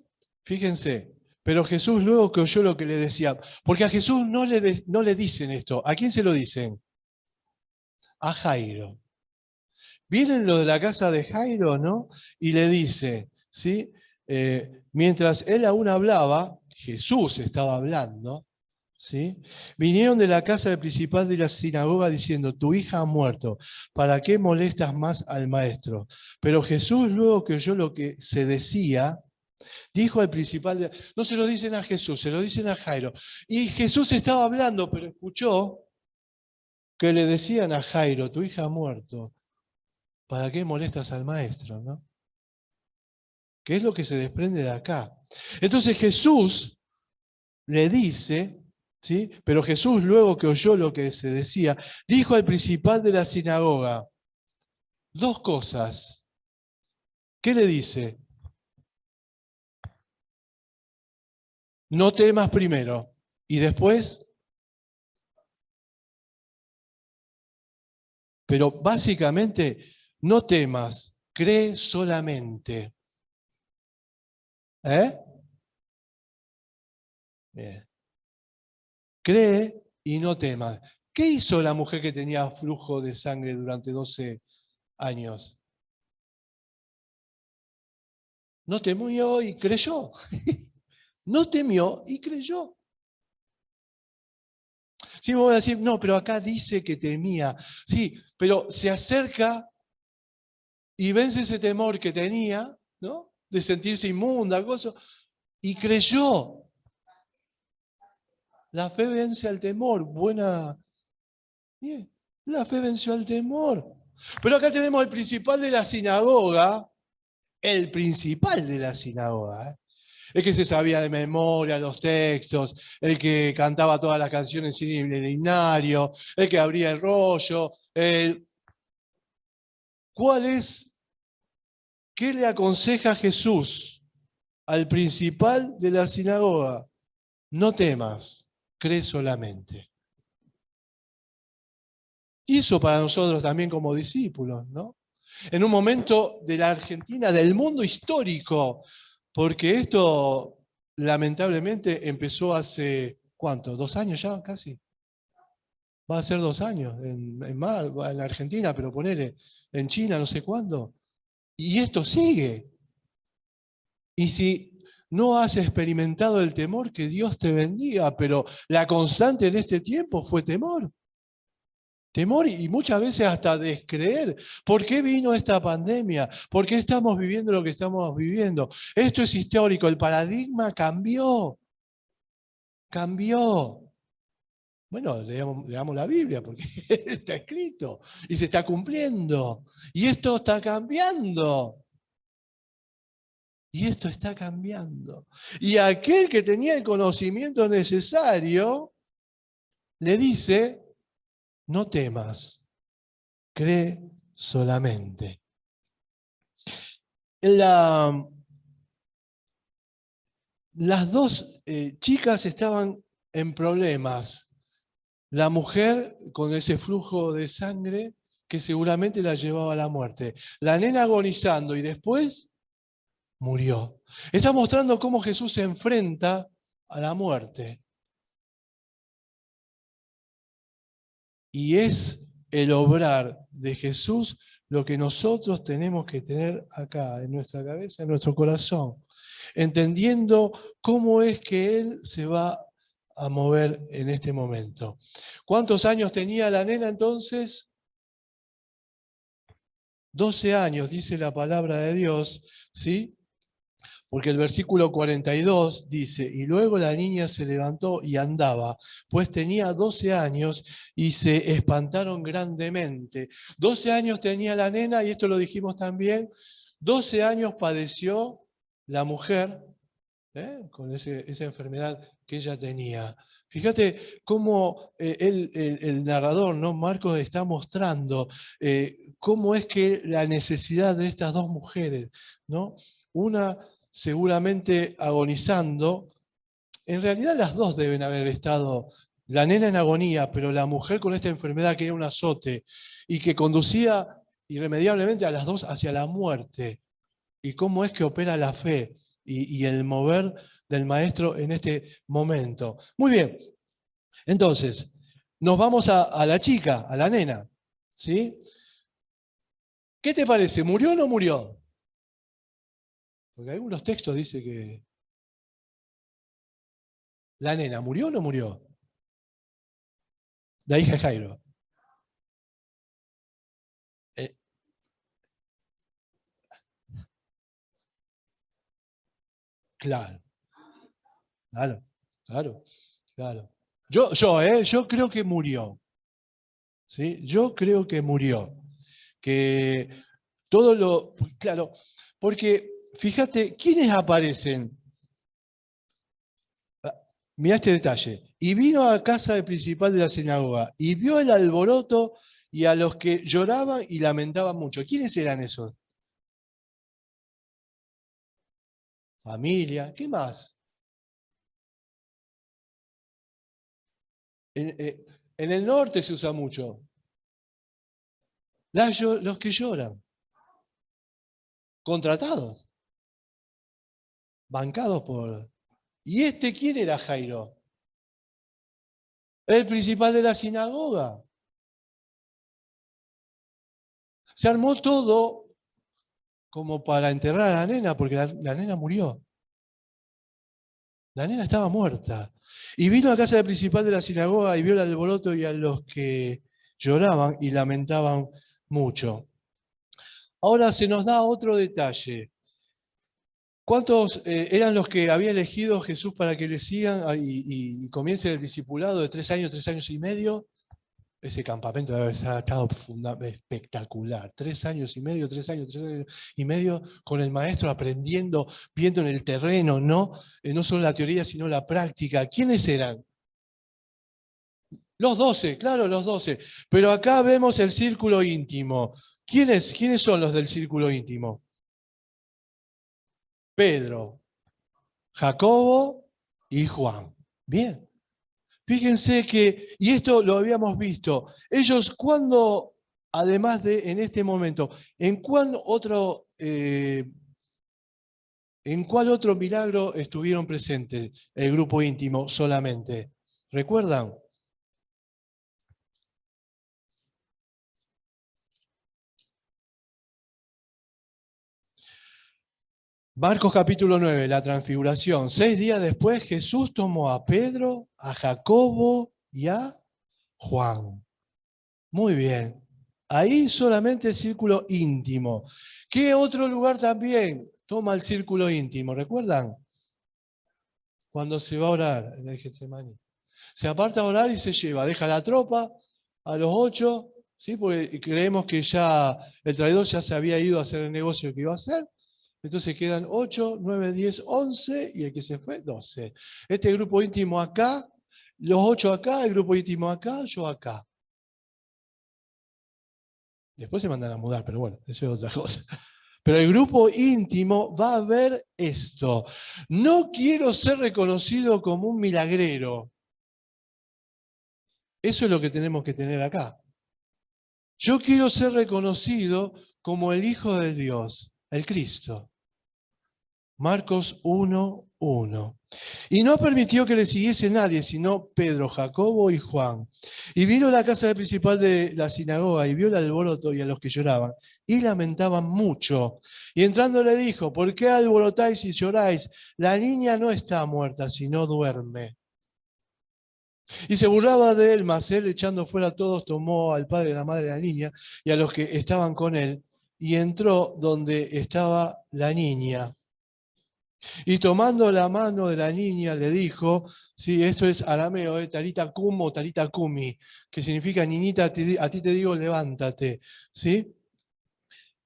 fíjense, pero Jesús luego que oyó lo que le decía, porque a Jesús no le dicen esto, ¿a quién se lo dicen? A Jairo. Vienen lo de la casa de Jairo, ¿no? Y le dice, ¿sí? Mientras él aún hablaba, Jesús estaba hablando, ¿sí? Vinieron de la casa del principal de la sinagoga diciendo, tu hija ha muerto, ¿para qué molestas más al maestro? Pero Jesús, luego que oyó lo que se decía, dijo al principal, no se lo dicen a Jesús, se lo dicen a Jairo. Y Jesús estaba hablando, pero escuchó que le decían a Jairo, tu hija ha muerto, ¿para qué molestas al maestro? ¿No? ¿Qué es lo que se desprende de acá? Entonces Jesús le dice, ¿sí? Pero Jesús, luego que oyó lo que se decía, dijo al principal de la sinagoga dos cosas. ¿Qué le dice? No temas primero. Y después, pero básicamente, no temas, cree solamente. ¿Eh? Bien. Cree y no temas. ¿Qué hizo la mujer que tenía flujo de sangre durante 12 años? No temió y creyó. No temió y creyó. Sí, me voy a decir, no, pero acá dice que temía. Sí, pero se acerca y vence ese temor que tenía, ¿no? De sentirse inmunda, cosa, y creyó. La fe vence al temor. Buena. Bien, la fe venció al temor. Pero acá tenemos el principal de la sinagoga, el principal de la sinagoga, ¿eh? El que se sabía de memoria los textos, el que cantaba todas las canciones sin el himnario, el que abría el rollo. ¿Cuál es? ¿Qué le aconseja Jesús al principal de la sinagoga? No temas, cree solamente. Y eso para nosotros también como discípulos, ¿no? En un momento de la Argentina, del mundo histórico, porque esto lamentablemente empezó hace, ¿cuánto? ¿2 años ya casi? Va a ser 2 años, en la Argentina, pero ponele, en China no sé cuándo. Y esto sigue. Y si no has experimentado el temor, que Dios te bendiga, pero la constante en este tiempo fue temor. Temor y muchas veces hasta descreer. ¿Por qué vino esta pandemia? ¿Por qué estamos viviendo lo que estamos viviendo? Esto es histórico, el paradigma cambió. Cambió. Bueno, leamos la Biblia porque está escrito y se está cumpliendo. Y esto está cambiando. Y esto está cambiando. Y aquel que tenía el conocimiento necesario le dice, no temas, cree solamente. Las dos chicas estaban en problemas. La mujer con ese flujo de sangre que seguramente la llevaba a la muerte. La nena agonizando y después murió. Está mostrando cómo Jesús se enfrenta a la muerte. Y es el obrar de Jesús lo que nosotros tenemos que tener acá, en nuestra cabeza, en nuestro corazón, entendiendo cómo es que Él se va a mover en este momento. ¿Cuántos años tenía la nena entonces? 12 años, dice la palabra de Dios, ¿sí? Porque el versículo 42 dice, y luego la niña se levantó y andaba, pues tenía 12 años y se espantaron grandemente. 12 años tenía la nena, y esto lo dijimos también, 12 años padeció la mujer con esa enfermedad que ella tenía. Fíjate cómo el narrador, ¿no? Marcos está mostrando cómo es que la necesidad de estas dos mujeres, ¿no? Una seguramente agonizando, en realidad las dos deben haber estado, la nena en agonía, pero la mujer con esta enfermedad que era un azote y que conducía irremediablemente a las dos hacia la muerte. Y cómo es que opera la fe y el mover del maestro en este momento. Muy bien, entonces, nos vamos a la chica, a la nena, ¿sí? ¿Qué te parece? ¿Murió o no murió? Porque algunos textos dicen que la nena, ¿murió o no murió? La hija de Jairo. Claro, claro, claro, claro. Yo creo que murió. ¿Sí? Yo creo que murió. Que todo lo. Claro, porque fíjate, ¿quiénes aparecen? Mirá este detalle. Y vino a casa del principal de la sinagoga y vio el alboroto y a los que lloraban y lamentaban mucho. ¿Quiénes eran esos? Familia, ¿qué más? En el norte se usa mucho. Los que lloran, contratados, bancados por... ¿Y este quién era Jairo? El principal de la sinagoga. Se armó todo como para enterrar a la nena, porque la nena murió. La nena estaba muerta. Y vino a casa del principal de la sinagoga y vio el alboroto y a los que lloraban y lamentaban mucho. Ahora se nos da otro detalle. ¿Cuántos eran los que había elegido Jesús para que le sigan y comience el discipulado de 3 años y medio? Ese campamento debe haber estado espectacular. 3 años y medio, 3 años y medio con el maestro aprendiendo, viendo en el terreno, ¿no? No solo la teoría, sino la práctica. ¿Quiénes eran? Los 12, claro, los 12. Pero acá vemos el círculo íntimo. ¿Quiénes son los del círculo íntimo? Pedro, Jacobo y Juan. Bien. Fíjense que, y esto lo habíamos visto, ellos cuando, además de en este momento, ¿en cuál otro milagro estuvieron presentes el grupo íntimo solamente? ¿Recuerdan? Marcos capítulo 9, la transfiguración. 6 días después Jesús tomó a Pedro, a Jacobo y a Juan. Muy bien. Ahí solamente el círculo íntimo. ¿Qué otro lugar también toma el círculo íntimo? ¿Recuerdan? Cuando se va a orar en el Getsemaní. Se aparta a orar y se lleva, deja la tropa a los 8, ¿sí? Porque creemos que ya el traidor ya se había ido a hacer el negocio que iba a hacer. Entonces quedan 8, 9, 10, 11 y el que se fue, 12. Este grupo íntimo acá, los 8 acá, el grupo íntimo acá, yo acá. Después se mandan a mudar, pero bueno, eso es otra cosa. Pero el grupo íntimo va a ver esto. No quiero ser reconocido como un milagrero. Eso es lo que tenemos que tener acá. Yo quiero ser reconocido como el Hijo de Dios, el Cristo. Marcos 1:1. Y no permitió que le siguiese nadie, sino Pedro, Jacobo y Juan. Y vino a la casa del principal de la sinagoga y vio el alboroto y a los que lloraban. Y lamentaban mucho. Y entrando le dijo, ¿por qué alborotáis y lloráis? La niña no está muerta, sino duerme. Y se burlaba de él, mas él, echando fuera a todos, tomó al padre y a la madre de la niña y a los que estaban con él, y entró donde estaba la niña. Y tomando la mano de la niña le dijo, sí, esto es arameo, talita kum o talita kumi, que significa niñita, a ti te digo, levántate, ¿sí?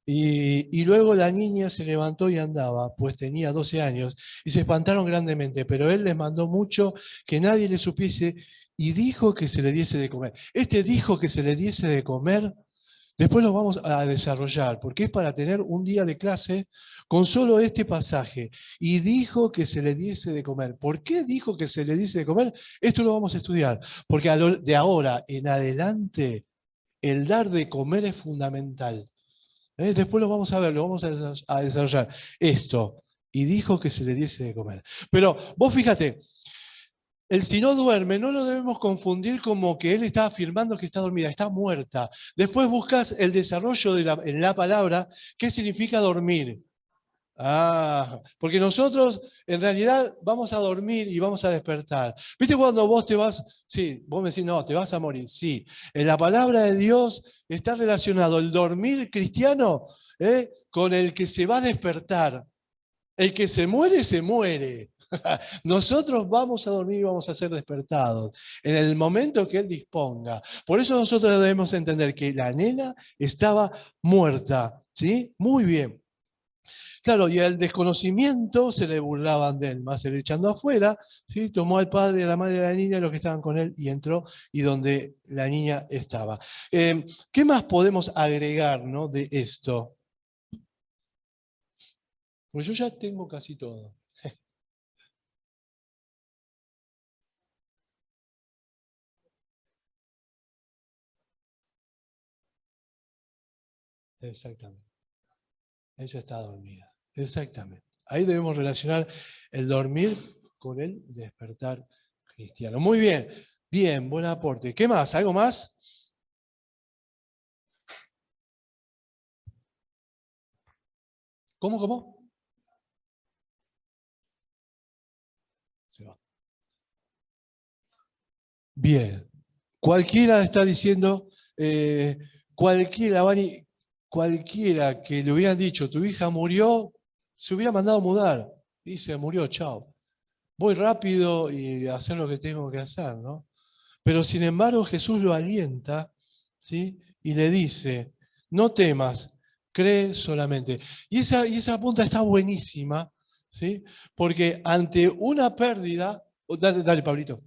Y luego la niña se levantó y andaba, pues tenía 12 años, y se espantaron grandemente, pero él les mandó mucho que nadie le supiese y dijo que se le diese de comer. Este dijo que se le diese de comer. Después lo vamos a desarrollar, porque es para tener un día de clase con solo este pasaje. Y dijo que se le diese de comer. ¿Por qué dijo que se le diese de comer? Esto lo vamos a estudiar, porque de ahora en adelante el dar de comer es fundamental. Después lo vamos a ver, lo vamos a desarrollar. Esto. Y dijo que se le diese de comer. Pero vos fíjate, el si no duerme, no lo debemos confundir como que él está afirmando que está dormida, está muerta. Después buscas el desarrollo en la palabra, ¿qué significa dormir? Porque nosotros en realidad vamos a dormir y vamos a despertar. ¿Viste cuando vos te vas? Sí, vos me decís, no, te vas a morir. Sí, en la palabra de Dios está relacionado el dormir cristiano con el que se va a despertar. El que se muere, se muere. Nosotros vamos a dormir y vamos a ser despertados en el momento que Él disponga. Por eso nosotros debemos entender que la nena estaba muerta. ¿Sí? Muy bien. Claro, y al desconocimiento se le burlaban de él, más él echando afuera, ¿sí? Tomó al padre y a la madre de la niña, los que estaban con él, y entró y donde la niña estaba. ¿Qué más podemos agregar, ¿no? De esto? Pues yo ya tengo casi todo. Exactamente. Ella está dormida. Exactamente. Ahí debemos relacionar el dormir con el despertar cristiano. Muy bien. Bien, buen aporte. ¿Qué más? ¿Algo más? ¿Cómo? Se va. Bien. Cualquiera está diciendo, cualquiera, Vani, cualquiera que le hubieran dicho, tu hija murió, se hubiera mandado a mudar. Y se murió, chao. Voy rápido y a hacer lo que tengo que hacer, ¿no? Pero sin embargo Jesús lo alienta, ¿sí? Y le dice, no temas, cree solamente. Y esa punta está buenísima, ¿sí? Porque ante una pérdida, dale, Pablito.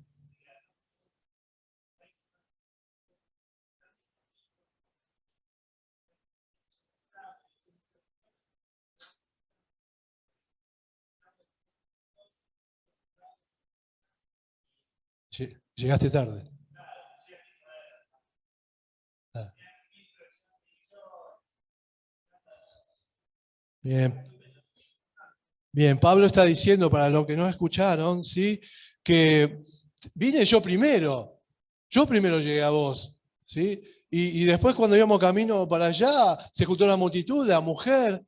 Llegaste tarde. Ah, bien. Bien, Pablo está diciendo, para los que no escucharon, ¿sí? Que vine yo primero llegué a vos, ¿sí? Y después cuando íbamos camino para allá, se juntó la multitud, la mujer,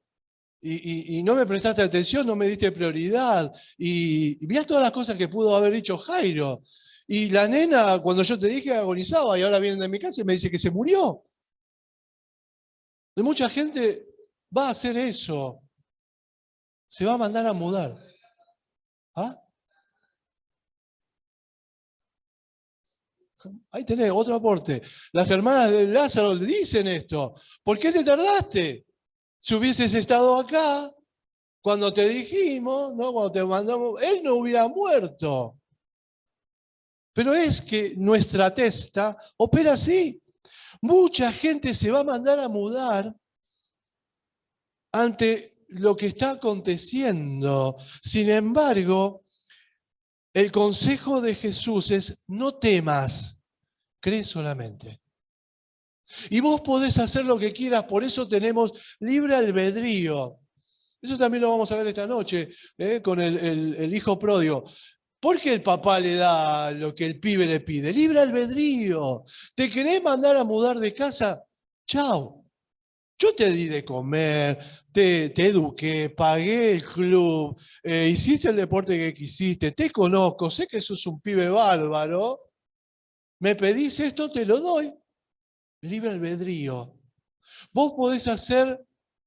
y no me prestaste atención, no me diste prioridad, y mirá todas las cosas que pudo haber dicho Jairo. Y la nena, cuando yo te dije, agonizaba, y ahora vienen de mi casa y me dice que se murió. Y mucha gente va a hacer eso, se va a mandar a mudar. ¿Ah? Ahí tenés otro aporte. Las hermanas de Lázaro le dicen esto. ¿Por qué te tardaste? Si hubieses estado acá, cuando te dijimos, ¿no? Cuando te mandamos, él no hubiera muerto. Pero es que nuestra testa opera así. Mucha gente se va a mandar a mudar ante lo que está aconteciendo. Sin embargo, el consejo de Jesús es: no temas, cree solamente. Y vos podés hacer lo que quieras, por eso tenemos libre albedrío. Eso también lo vamos a ver esta noche con el hijo pródigo. ¿Por qué el papá le da lo que el pibe le pide? Libre albedrío. ¿Te querés mandar a mudar de casa? Chao. Yo te di de comer, te eduqué, pagué el club, hiciste el deporte que quisiste, te conozco, sé que sos un pibe bárbaro. Me pedís esto, te lo doy. Libre albedrío. Vos podés hacer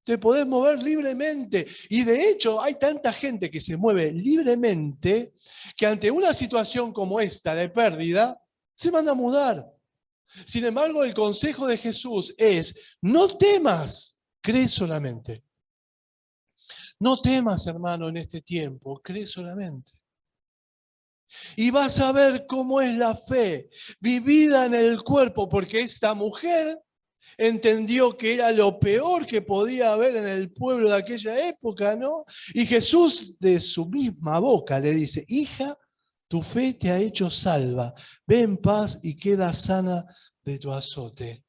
Te podés mover libremente. Y de hecho hay tanta gente que se mueve libremente que ante una situación como esta de pérdida, se manda a mudar. Sin embargo, el consejo de Jesús es, no temas, cree solamente. No temas, hermano, en este tiempo, cree solamente. Y vas a ver cómo es la fe vivida en el cuerpo, porque esta mujer entendió que era lo peor que podía haber en el pueblo de aquella época, ¿no? Y Jesús de su misma boca le dice, hija, tu fe te ha hecho salva, ve en paz y queda sana de tu azote.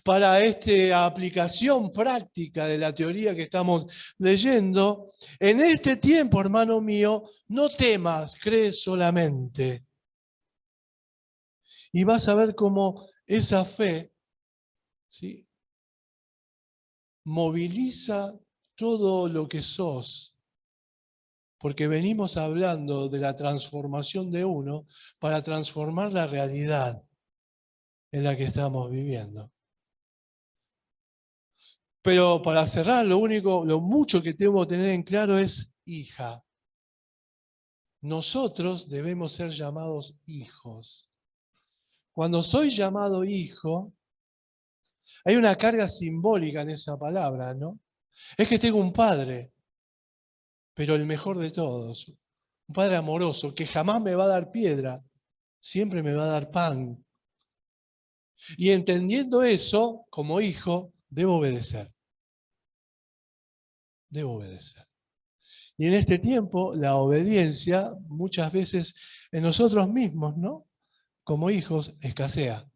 Para esta aplicación práctica de la teoría que estamos leyendo, en este tiempo, hermano mío, no temas, cree solamente. Y vas a ver cómo esa fe, ¿sí?, moviliza todo lo que sos, porque venimos hablando de la transformación de uno para transformar la realidad en la que estamos viviendo. Pero para cerrar, lo mucho que tengo que tener en claro es hija. Nosotros debemos ser llamados hijos. Cuando soy llamado hijo, hay una carga simbólica en esa palabra, ¿no? Es que tengo un padre, pero el mejor de todos, un padre amoroso que jamás me va a dar piedra, siempre me va a dar pan. Y entendiendo eso, como hijo, debo obedecer. Debo obedecer. Y en este tiempo, la obediencia, muchas veces en nosotros mismos, ¿no?, como hijos, escasea.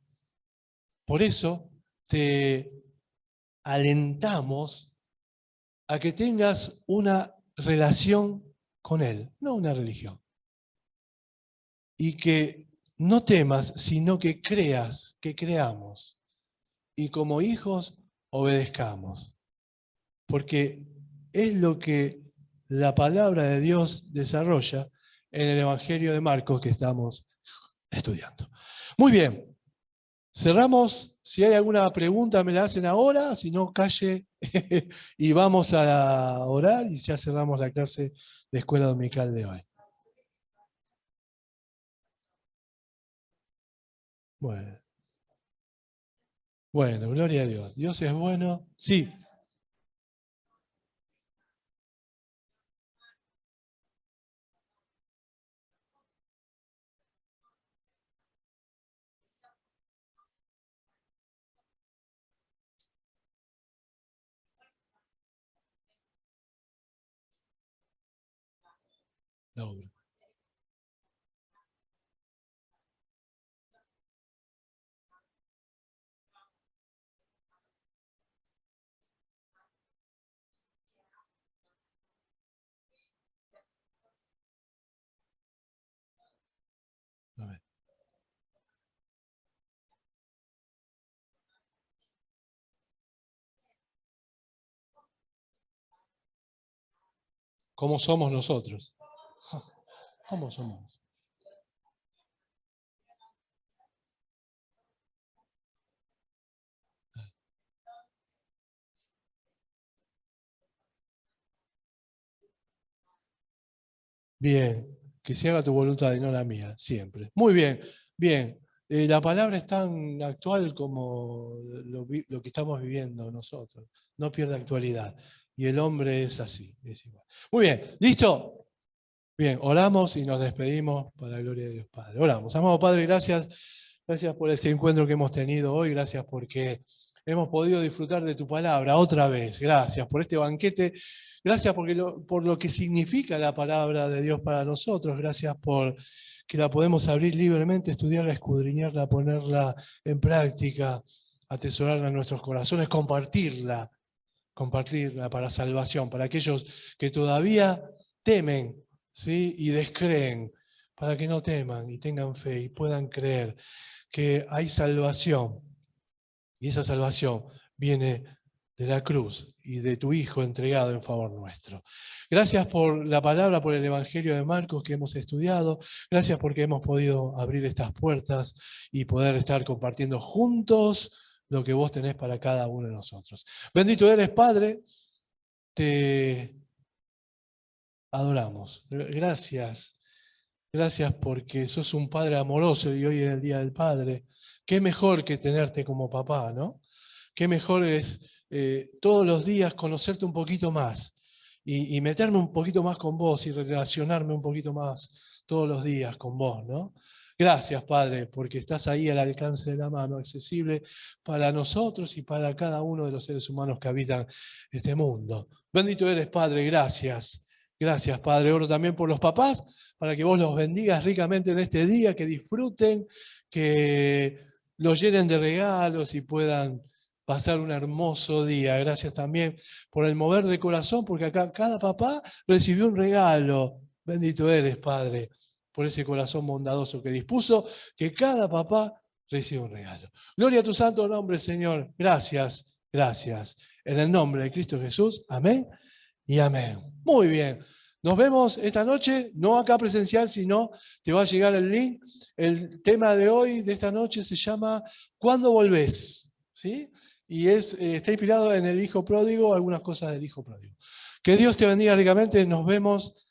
Por eso te alentamos a que tengas una relación con Él, no una religión. Y que no temas, sino que creas, que creamos. Y como hijos, obedezcamos. Porque es lo que la palabra de Dios desarrolla en el Evangelio de Marcos que estamos estudiando. Muy bien, cerramos. Si hay alguna pregunta me la hacen ahora, si no, calle y vamos a orar y ya cerramos la clase de escuela dominical de hoy. Bueno, gloria a Dios. Dios es bueno. Sí. La obra. Amén. ¿Cómo somos nosotros? ¿Cómo somos? Bien, que se haga tu voluntad y no la mía, siempre. Muy bien, bien. La palabra es tan actual como lo que estamos viviendo nosotros. No pierde actualidad. Y el hombre es así, es igual. Muy bien, ¿listo? Bien, oramos y nos despedimos para la gloria de Dios Padre. Oramos. Amado Padre, gracias. Gracias por este encuentro que hemos tenido hoy. Gracias porque hemos podido disfrutar de tu palabra otra vez. Gracias por este banquete. Gracias por lo que significa la palabra de Dios para nosotros. Gracias por que la podemos abrir libremente, estudiarla, escudriñarla, ponerla en práctica, atesorarla en nuestros corazones, compartirla para salvación, para aquellos que todavía temen, ¿sí?, y descreen, para que no teman y tengan fe y puedan creer que hay salvación. Y esa salvación viene de la cruz y de tu Hijo entregado en favor nuestro. Gracias por la palabra, por el Evangelio de Marcos que hemos estudiado. Gracias porque hemos podido abrir estas puertas y poder estar compartiendo juntos lo que vos tenés para cada uno de nosotros. Bendito eres, Padre, te adoramos. Gracias. Gracias porque sos un Padre amoroso y hoy en el Día del Padre. Qué mejor que tenerte como papá, ¿no? Qué mejor es todos los días conocerte un poquito más y meterme un poquito más con vos y relacionarme un poquito más todos los días con vos, ¿no? Gracias, Padre, porque estás ahí al alcance de la mano, accesible para nosotros y para cada uno de los seres humanos que habitan este mundo. Bendito eres, Padre, gracias. Gracias, Padre. Oro también por los papás, para que vos los bendigas ricamente en este día, que disfruten, que los llenen de regalos y puedan pasar un hermoso día. Gracias también por el mover de corazón, porque acá cada papá recibió un regalo. Bendito eres, Padre, por ese corazón bondadoso que dispuso que cada papá reciba un regalo. Gloria a tu santo nombre, Señor. Gracias, gracias. En el nombre de Cristo Jesús. Amén y amén. Muy bien. Nos vemos esta noche, no acá presencial, sino te va a llegar el link. El tema de hoy, de esta noche, se llama ¿Cuándo volvés? ¿Sí? Y está inspirado en el Hijo Pródigo, algunas cosas del Hijo Pródigo. Que Dios te bendiga ricamente, nos vemos,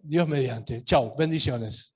Dios mediante. Chao, bendiciones.